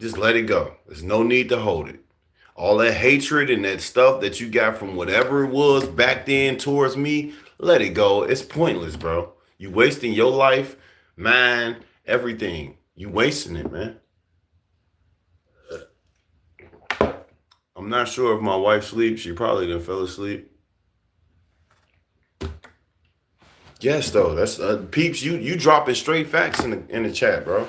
Just let it go. There's no need to hold it. All that hatred and that stuff that you got from whatever it was back then towards me, let it go. It's pointless, bro. You wasting your life, mine, everything. You wasting it, man. I'm not sure if my wife sleeps. She probably done fell asleep. Yes, though. That's peeps. You dropping straight facts in the chat, bro.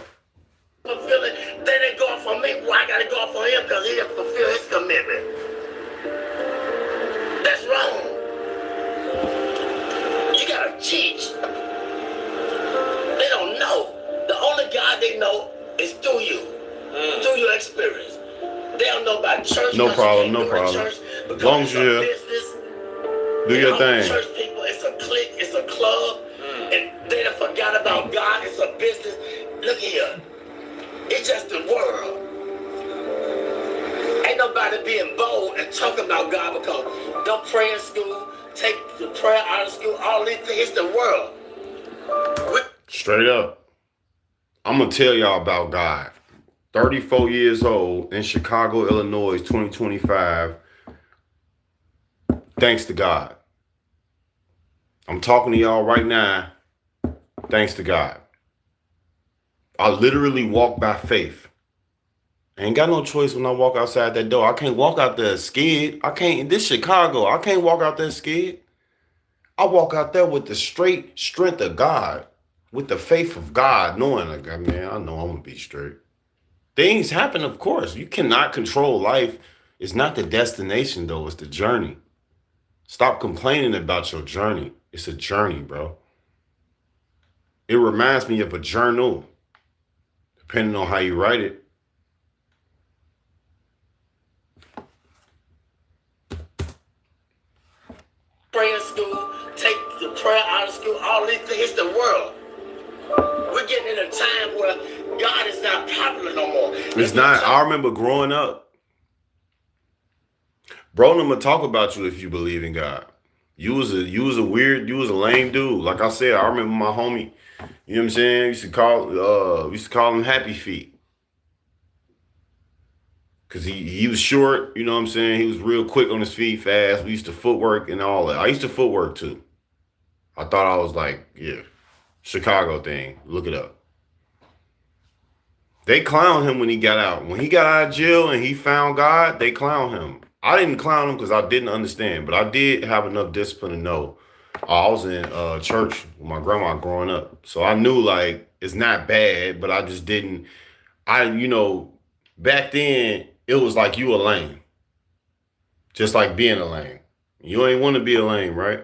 Fulfill it. They didn't go for me. Well, I got to go for him because he didn't fulfill his commitment. That's wrong. You got to teach. They don't know. The only God they know is through you, through your experience. They don't know about church. No problem, no problem. As long as you're here, do your thing. Church people, it's a clique, it's a club, and they done forgot about God. It's a business. Look here. It's just the world. Ain't nobody being bold and talking about God because don't pray in school, take the prayer out of school, all these things. It's the world. Straight up. I'm going to tell y'all about God. 34 years old in Chicago, Illinois, 2025. Thanks to God. I'm talking to y'all right now. Thanks to God. I literally walk by faith. I ain't got no choice when I walk outside that door. I can't walk out there scared. I can't. This Chicago. I can't walk out there scared. I walk out there with the straight strength of God, with the faith of God, knowing like, man, I know I'm gonna be straight. Things happen, of course. You cannot control life. It's not the destination, though. It's the journey. Stop complaining about your journey. It's a journey, bro. It reminds me of a journal, depending on how you write it. Pray in school, take the prayer, out of school, all these things. It's the world. We're getting in a time where God is not popular no more. It's not. I remember growing up, bro, I'm gonna talk about you if you believe in God. You was a lame dude. Like I said, I remember my homie, you know what I'm saying? We used to call him Happy Feet. Cause he was short, you know what I'm saying? He was real quick on his feet, fast. We used to footwork and all that. I used to footwork too. I thought I was like, yeah, Chicago thing. Look it up. They clowned him when he got out. When he got out of jail and he found God, they clowned him. I didn't clown him because I didn't understand, but I did have enough discipline to know. I was in church with my grandma growing up. So I knew like it's not bad, but I just didn't. Back then it was like you a lame. Just like being a lame. You ain't want to be a lame, right?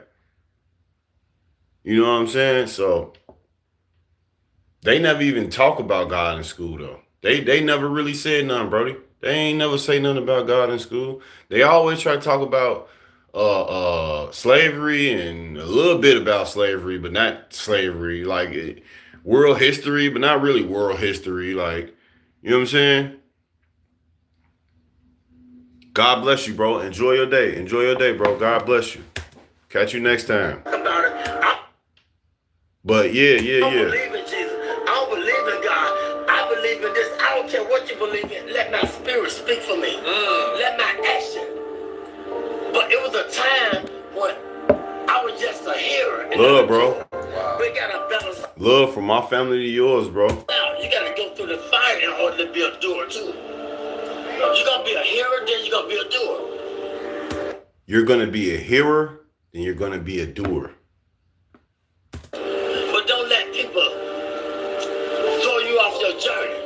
You know what I'm saying? So they never even talk about God in school though. They never really said nothing, Brody. They ain't never say nothing about God in school. They always try to talk about slavery and a little bit about slavery, but not slavery. Like world history, but not really world history. Like, you know what I'm saying? God bless you, bro. Enjoy your day. Enjoy your day, bro. God bless you. Catch you next time. About it. But yeah. I don't believe in Jesus. I don't believe in God. I believe in this. I don't care what you believe in. Let my spirit speak for me. Let my action. But it was a time when I was just a hearer. Love, bro. We got a better. Love from my family to yours, bro. Now you gotta go through the fire in order to be a doer too. You're gonna be a hearer, then you're gonna be a doer. You're gonna be a hearer, then you're gonna be a doer. But don't let people throw you off your journey.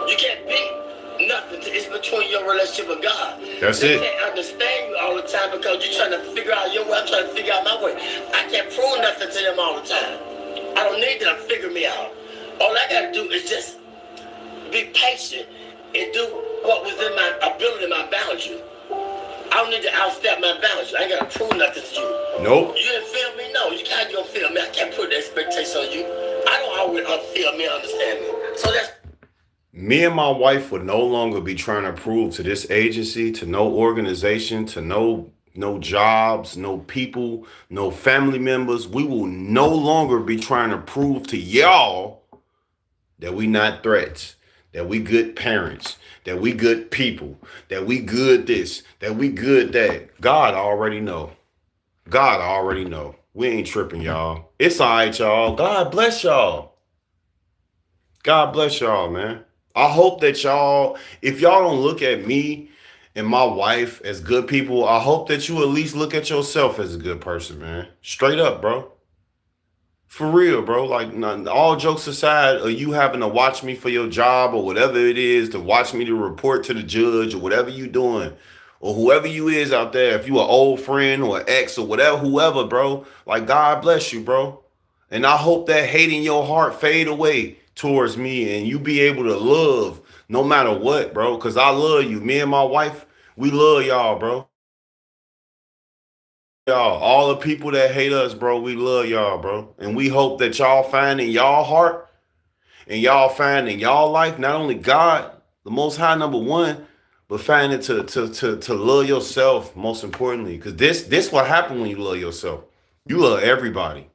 You can't be nothing. It's between your relationship with God. That's they it. Can't understand you all the time because you're trying to figure out your way. I'm trying to figure out my way. I can't prove nothing to them all the time. I don't need them to figure me out. All I gotta do is just be patient and do what was in my ability, my boundary. I don't need to outstep my boundary. I ain't gotta prove nothing to you. Nope. You didn't feel me? No, you can't gonna feel me. I can't put the expectation on you. I don't always feel me, understand me. So that's Me and my wife would no longer be trying to prove to this agency, to no organization, to no jobs, no people, no family members. We will no longer be trying to prove to y'all that we not threats, that we good parents, that we good people, that we good this, that we good that. God already know. God already know. We ain't tripping, y'all. It's all right, y'all. God bless y'all. God bless y'all, man. I hope that y'all, if y'all don't look at me and my wife as good people, I hope that you at least look at yourself as a good person, man. Straight up, bro. For real, bro. Like, all jokes aside, or you having to watch me for your job or whatever it is, to watch me to report to the judge or whatever you doing, or whoever you is out there, if you an old friend or an ex or whatever, whoever, bro, like, God bless you, bro. And I hope that hate in your heart fade away towards me and you be able to love no matter what, bro. Because I love you. Me and my wife, we love y'all, bro. Y'all, all the people that hate us, bro, we love y'all, bro. And we hope that y'all find in y'all heart and y'all find in y'all life, not only God, the most high number one, but find it to love yourself, most importantly. Because this what happen when you love yourself. You love everybody.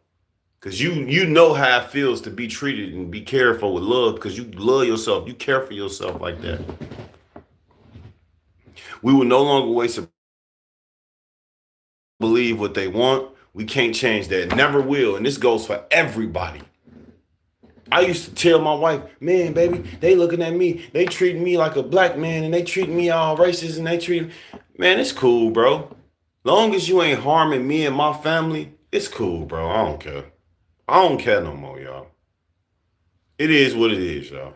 Because you know how it feels to be treated and be cared for with love because you love yourself. You care for yourself like that. We will no longer waste a believe what they want. We can't change that. Never will. And this goes for everybody. I used to tell my wife, man, baby, they looking at me. They treating me like a black man and they treating me all racist and they treat, man, it's cool, bro. Long as you ain't harming me and my family, it's cool, bro. I don't care. I don't care no more, y'all. It is what it is, y'all.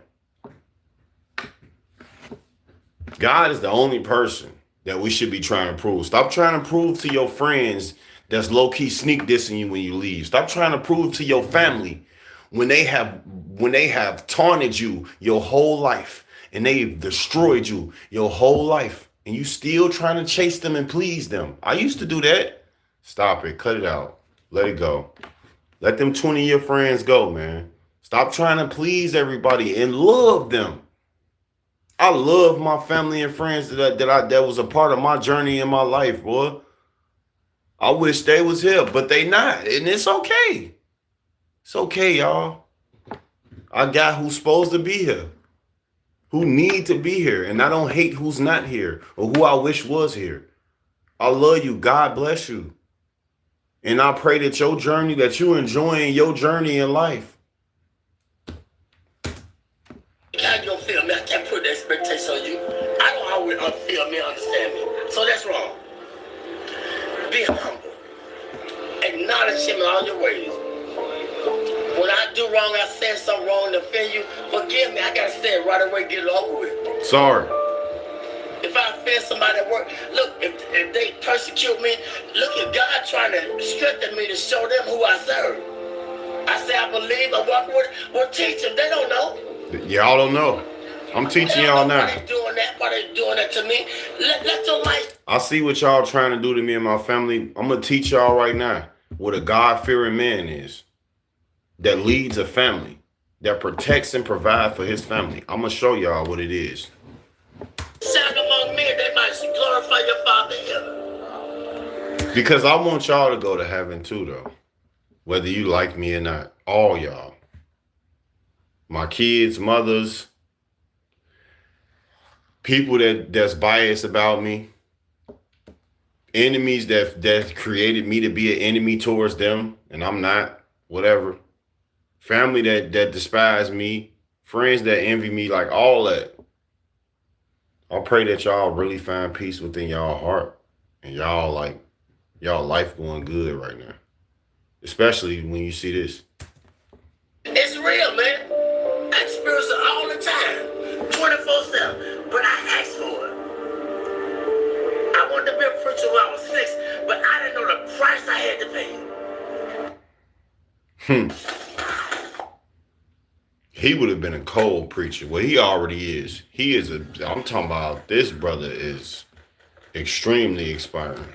God is the only person that we should be trying to prove. Stop trying to prove to your friends that's low-key sneak dissing you when you leave. Stop trying to prove to your family when they have taunted you your whole life and they've destroyed you your whole life and you still trying to chase them and please them. I used to do that. Stop it. Cut it out. Let it go. Let them 20-year friends go, man. Stop trying to please everybody and love them. I love my family and friends that was a part of my journey in my life, boy. I wish they was here, but they not, and it's okay. It's okay, y'all. I got who's supposed to be here, who need to be here, and I don't hate who's not here or who I wish was here. I love you. God bless you. And I pray that your journey, that you enjoying your journey in life. How you gonna feel me? I can't put the expectation on you. I know how you feel me, understand me. So that's wrong. Be humble. Acknowledge him in all your ways. When I do wrong, I said something wrong to offend you, forgive me. I gotta say it right away, get it over with. Sorry. If I offend somebody at work, look, if they persecute me, look at God trying to strengthen me to show them who I serve. I say I believe, I walk with it. Well, teach them. They don't know. Y'all don't know. I'm teaching y'all now. Why they doing that? Why they doing that to me? Let your life. I see what y'all trying to do to me and my family. I'm going to teach y'all right now what a God-fearing man is that leads a family, that protects and provides for his family. I'm going to show y'all what it is. Sound among men, they might glorify your Father in heaven. Because I want y'all to go to heaven too, though. Whether you like me or not. All y'all. My kids, mothers, people that's biased about me, enemies that created me to be an enemy towards them, and I'm not, whatever. Family that despise me, friends that envy me, like all that. I pray that y'all really find peace within y'all heart and y'all life going good right now. Especially when you see this. It's real, man. I experience it all the time, 24/7. But I asked for it. I wanted to be a preacher when I was 6, but I didn't know the price I had to pay. He would have been a cold preacher. Well, he already is. I'm talking about this brother is extremely inspiring.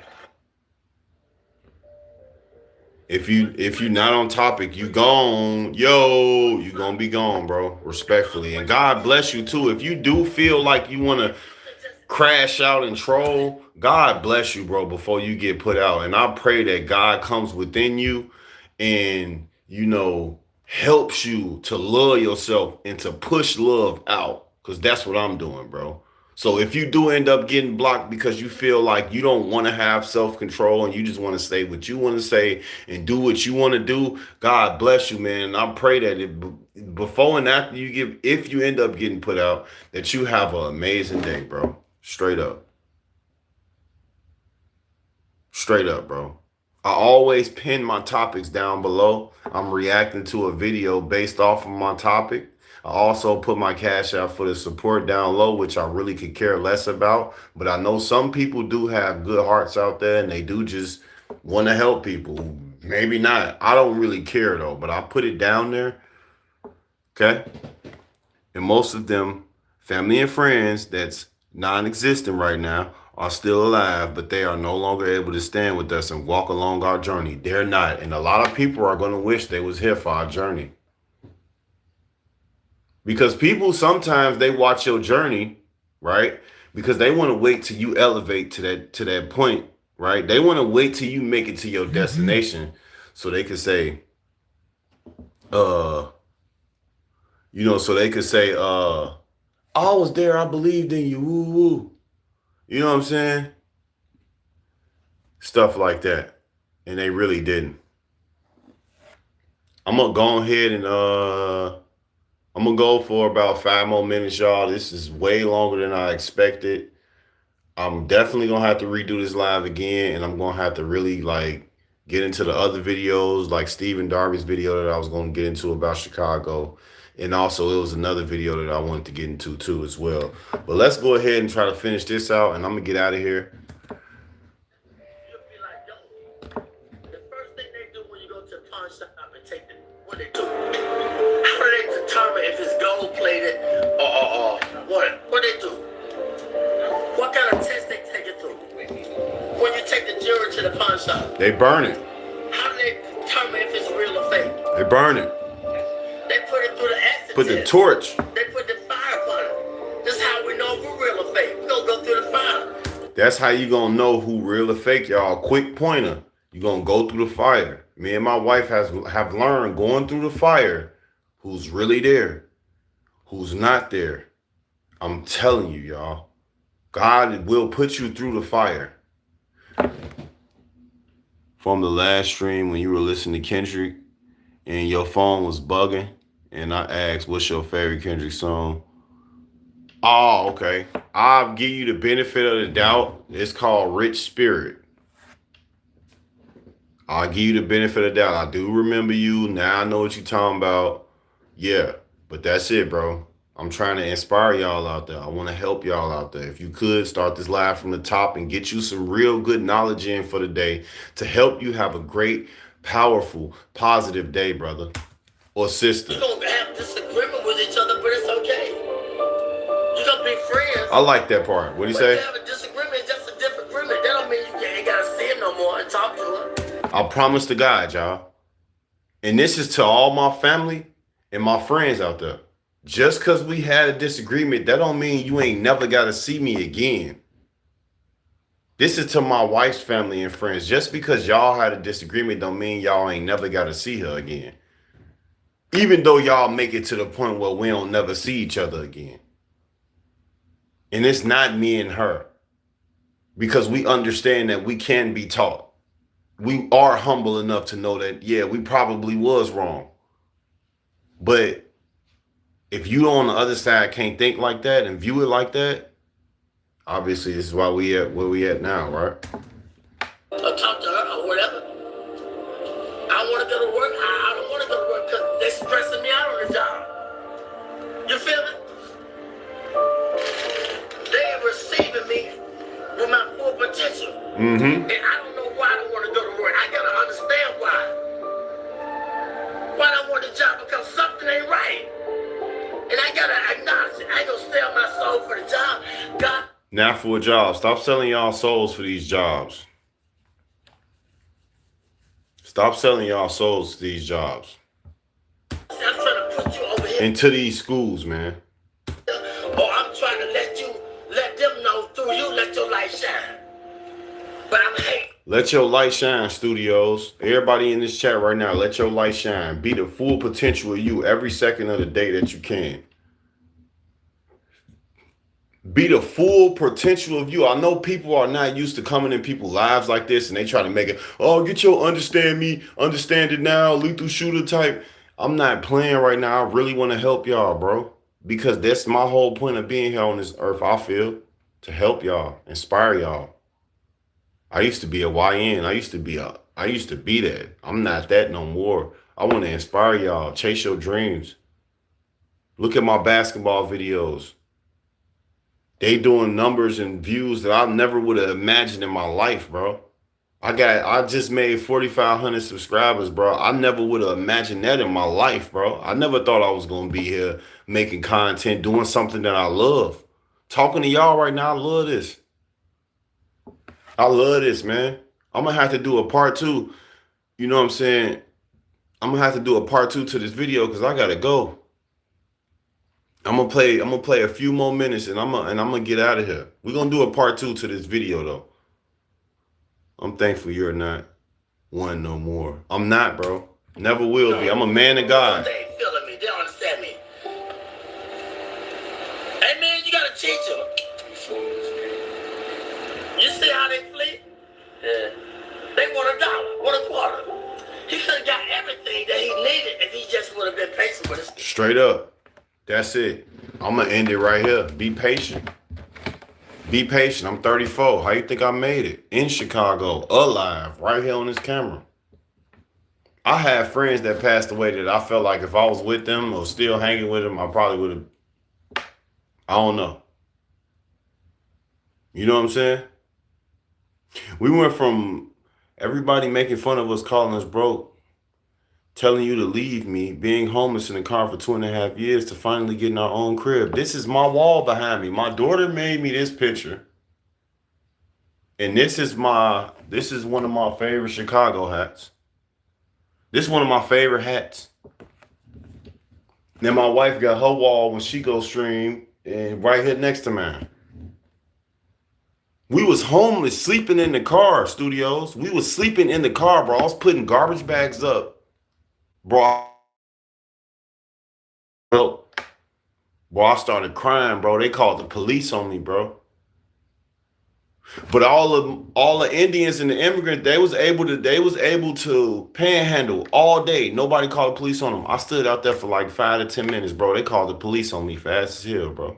If you not on topic, you gone. Yo, you gonna be gone, bro. Respectfully. And God bless you too. If you do feel like you want to crash out and troll, God bless you, bro, before you get put out. And I pray that God comes within you and, helps you to love yourself and to push love out, because that's what I'm doing, bro. So if you do end up getting blocked because you feel like you don't want to have self-control and you just want to say what you want to say and do what you want to do, God bless you, man. And I pray that before and after if you end up getting put out, that you have an amazing day, bro. Straight up. Straight up, bro. I always pin my topics down below. I'm reacting to a video based off of my topic. I also put my cash out for the support down low, which I really could care less about. But I know some people do have good hearts out there and they do just want to help people. Maybe not. I don't really care though, but I put it down there. Okay. And most of them, family and friends that's non-existent right now, are still alive, but they are no longer able to stand with us and walk along our journey. They're not. And a lot of people are going to wish they was here for our journey. Because people sometimes they watch your journey, right? Because they want to wait till you elevate to that point, right? They want to wait till you make it to your destination so they could say, so they could say, I was there, I believed in you, woo woo. You know what I'm saying? Stuff like that. And they really didn't. I'm going to go ahead and I'm going to go for about 5 more minutes, y'all. This is way longer than I expected. I'm definitely going to have to redo this live again. And I'm going to have to really get into the other videos, like Stephen Darby's video that I was going to get into about Chicago. And also it was another video that I wanted to get into too as well. But let's go ahead and try to finish this out and I'm going to get out of here. You'll be like, yo, the first thing they do when you go to a pawn shop and take what they do? How do they determine if it's gold plated or what they do? What kind of test they take it through? When you take the jewelry to the pawn shop? They burn it. How do they They burn it. They put it through the acid Put the test. torch. They put the fire upon it. This is how we know if we're real or fake. We're gonna go through the fire. That's how you gonna know who real or fake, y'all. Quick pointer. You gonna go through the fire. Me and my wife have learned going through the fire who's really there, who's not there. I'm telling you, y'all. God will put you through the fire. From the last stream when you were listening to Kendrick and your phone was bugging and I asked, what's your favorite Kendrick song? Oh, okay. I'll give you the benefit of the doubt. It's called Rich Spirit. I'll give you the benefit of the doubt. I do remember you. Now I know what you're talking about. Yeah, but that's it, bro. I'm trying to inspire y'all out there. I want to help y'all out there. If you could start this live from the top and get you some real good knowledge in for the day to help you have a great, powerful, positive day, brother or sister. You're gonna have disagreement with each other, but it's okay. You're gonna be friends. I like that part. What'd he say? If you have a disagreement, it's just a different agreement. That don't mean you ain't gotta see him no more and talk to him. I promise to God, y'all. And this is to all my family and my friends out there. Just because we had a disagreement, that don't mean you ain't never got to see me again. This is to my wife's family and friends. Just because y'all had a disagreement don't mean y'all ain't never got to see her again. Even though y'all make it to the point where we don't never see each other again. And it's not me and her. Because we understand that we can be taught. We are humble enough to know that, yeah, we probably was wrong. But if you on the other side can't think like that and view it like that, obviously this is why we at where we at now, right? Or talk to her or whatever. I want to go to work. I don't want to go to work because they're stressing me out on the job. You feel me? They ain't receiving me with my full potential. Mm-hmm. And I don't know why I don't want to go to work. I got to understand why. Why I don't want the job? Because something ain't right. And I gotta acknowledge it. I ain't gonna sell my soul for the job. God. Not for a job. Stop selling y'all souls for these jobs. Stop selling y'all souls to these jobs. I'm trying to put you over here. Into these schools, man. Or I'm trying to let them know through you, let your light shine. But I'm hating. Let your light shine, studios. Everybody in this chat right now, let your light shine. Be the full potential of you every second of the day that you can. Be the full potential of you. I know people are not used to coming in people's lives like this and they try to make it, oh, get your understand it now, lethal shooter type. I'm not playing right now. I really want to help y'all, bro. Because that's my whole point of being here on this earth, I feel. To help y'all, inspire y'all. I used to be a YN. I used to be that. I'm not that no more. I want to inspire y'all. Chase your dreams. Look at my basketball videos. They doing numbers and views that I never would have imagined in my life, bro. I just made 4,500 subscribers, bro. I never would have imagined that in my life, bro. I never thought I was going to be here making content, doing something that I love. Talking to y'all right now, I love this. I love this, man. I'm going to have to do a part 2. You know what I'm saying? I'm going to have to do a part 2 to this video because I got to go. I'm going to play a few more minutes and I'm going to get out of here. We're going to do a part 2 to this video, though. I'm thankful you're not one no more. I'm not, bro. Never will be. I'm a man of God. They ain't feeling me. They don't understand me. Hey, man, you got to teach them. You see how they flee? Yeah. They want $1, want a quarter. He could have got everything that he needed if he just would have been patient with us. Straight up. That's it. I'm going to end it right here. Be patient. Be patient. I'm 34. How you think I made it? In Chicago, alive, right here on this camera. I had friends that passed away that I felt like if I was with them or still hanging with them, I probably would have, I don't know. You know what I'm saying? We went from everybody making fun of us, calling us broke, telling you to leave me, being homeless in the car for 2.5 years to finally getting our own crib. This is my wall behind me. My daughter made me this picture. And this is one of my favorite Chicago hats. This is one of my favorite hats. Then my wife got her wall when she go stream, and right here next to mine. We was homeless, sleeping in the car, studios. We was sleeping in the car, bro. I was putting garbage bags up, bro. Bro, I started crying, bro. They called the police on me, bro. But all the Indians and the immigrants, they was able to panhandle all day. Nobody called the police on them. I stood out there for like 5 to 10 minutes, bro. They called the police on me fast as hell, bro.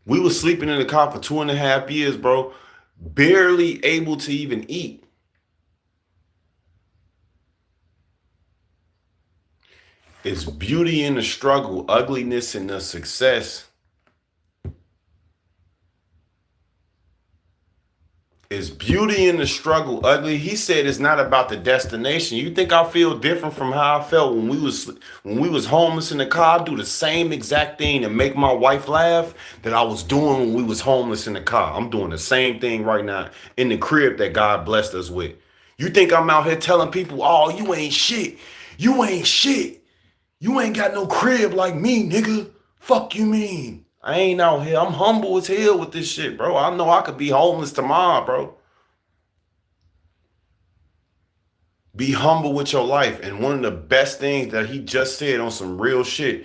We was sleeping in the car for 2.5 years, bro. Barely able to even eat. It's beauty in the struggle, ugliness in the success. It's beauty in the struggle, ugly. He said it's not about the destination. You think I feel different from how I felt when we was homeless in the car? I do the same exact thing to make my wife laugh that I was doing when we was homeless in the car. I'm doing the same thing right now in the crib that God blessed us with. You think I'm out here telling people, oh, you ain't shit. You ain't shit. You ain't got no crib like me, nigga. Fuck you mean? I ain't out here. I'm humble as hell with this shit, bro. I know I could be homeless tomorrow, bro. Be humble with your life. And one of the best things that he just said on some real shit,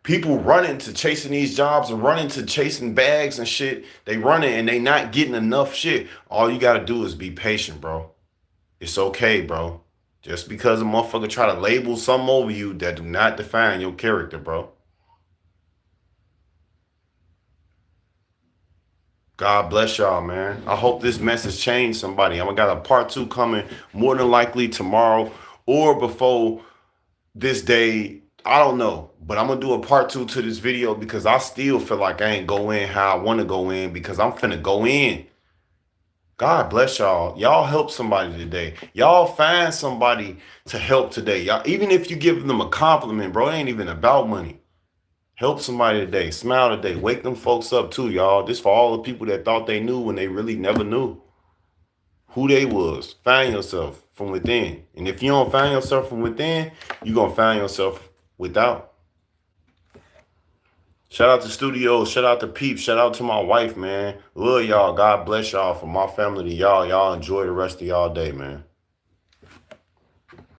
people running to chasing these jobs and running to chasing bags and shit. They running and they not getting enough shit. All you got to do is be patient, bro. It's okay, bro. Just because a motherfucker try to label something over you that do not define your character, bro. God bless y'all, man. I hope this message changed somebody. I got a part 2 coming more than likely tomorrow or before this day. I don't know, but I'm going to do a part 2 to this video because I still feel like I ain't go in how I want to go in because I'm finna go in. God bless y'all. Y'all help somebody today. Y'all find somebody to help today. Y'all, even if you give them a compliment, bro, it ain't even about money. Help somebody today. Smile today. Wake them folks up too, y'all. This for all the people that thought they knew when they really never knew who they was. Find yourself from within. And if you don't find yourself from within, you're going to find yourself without. Shout out to Studios. Shout out to Peeps. Shout out to my wife, man. Love y'all. God bless y'all. From my family to y'all. Y'all enjoy the rest of y'all day, man.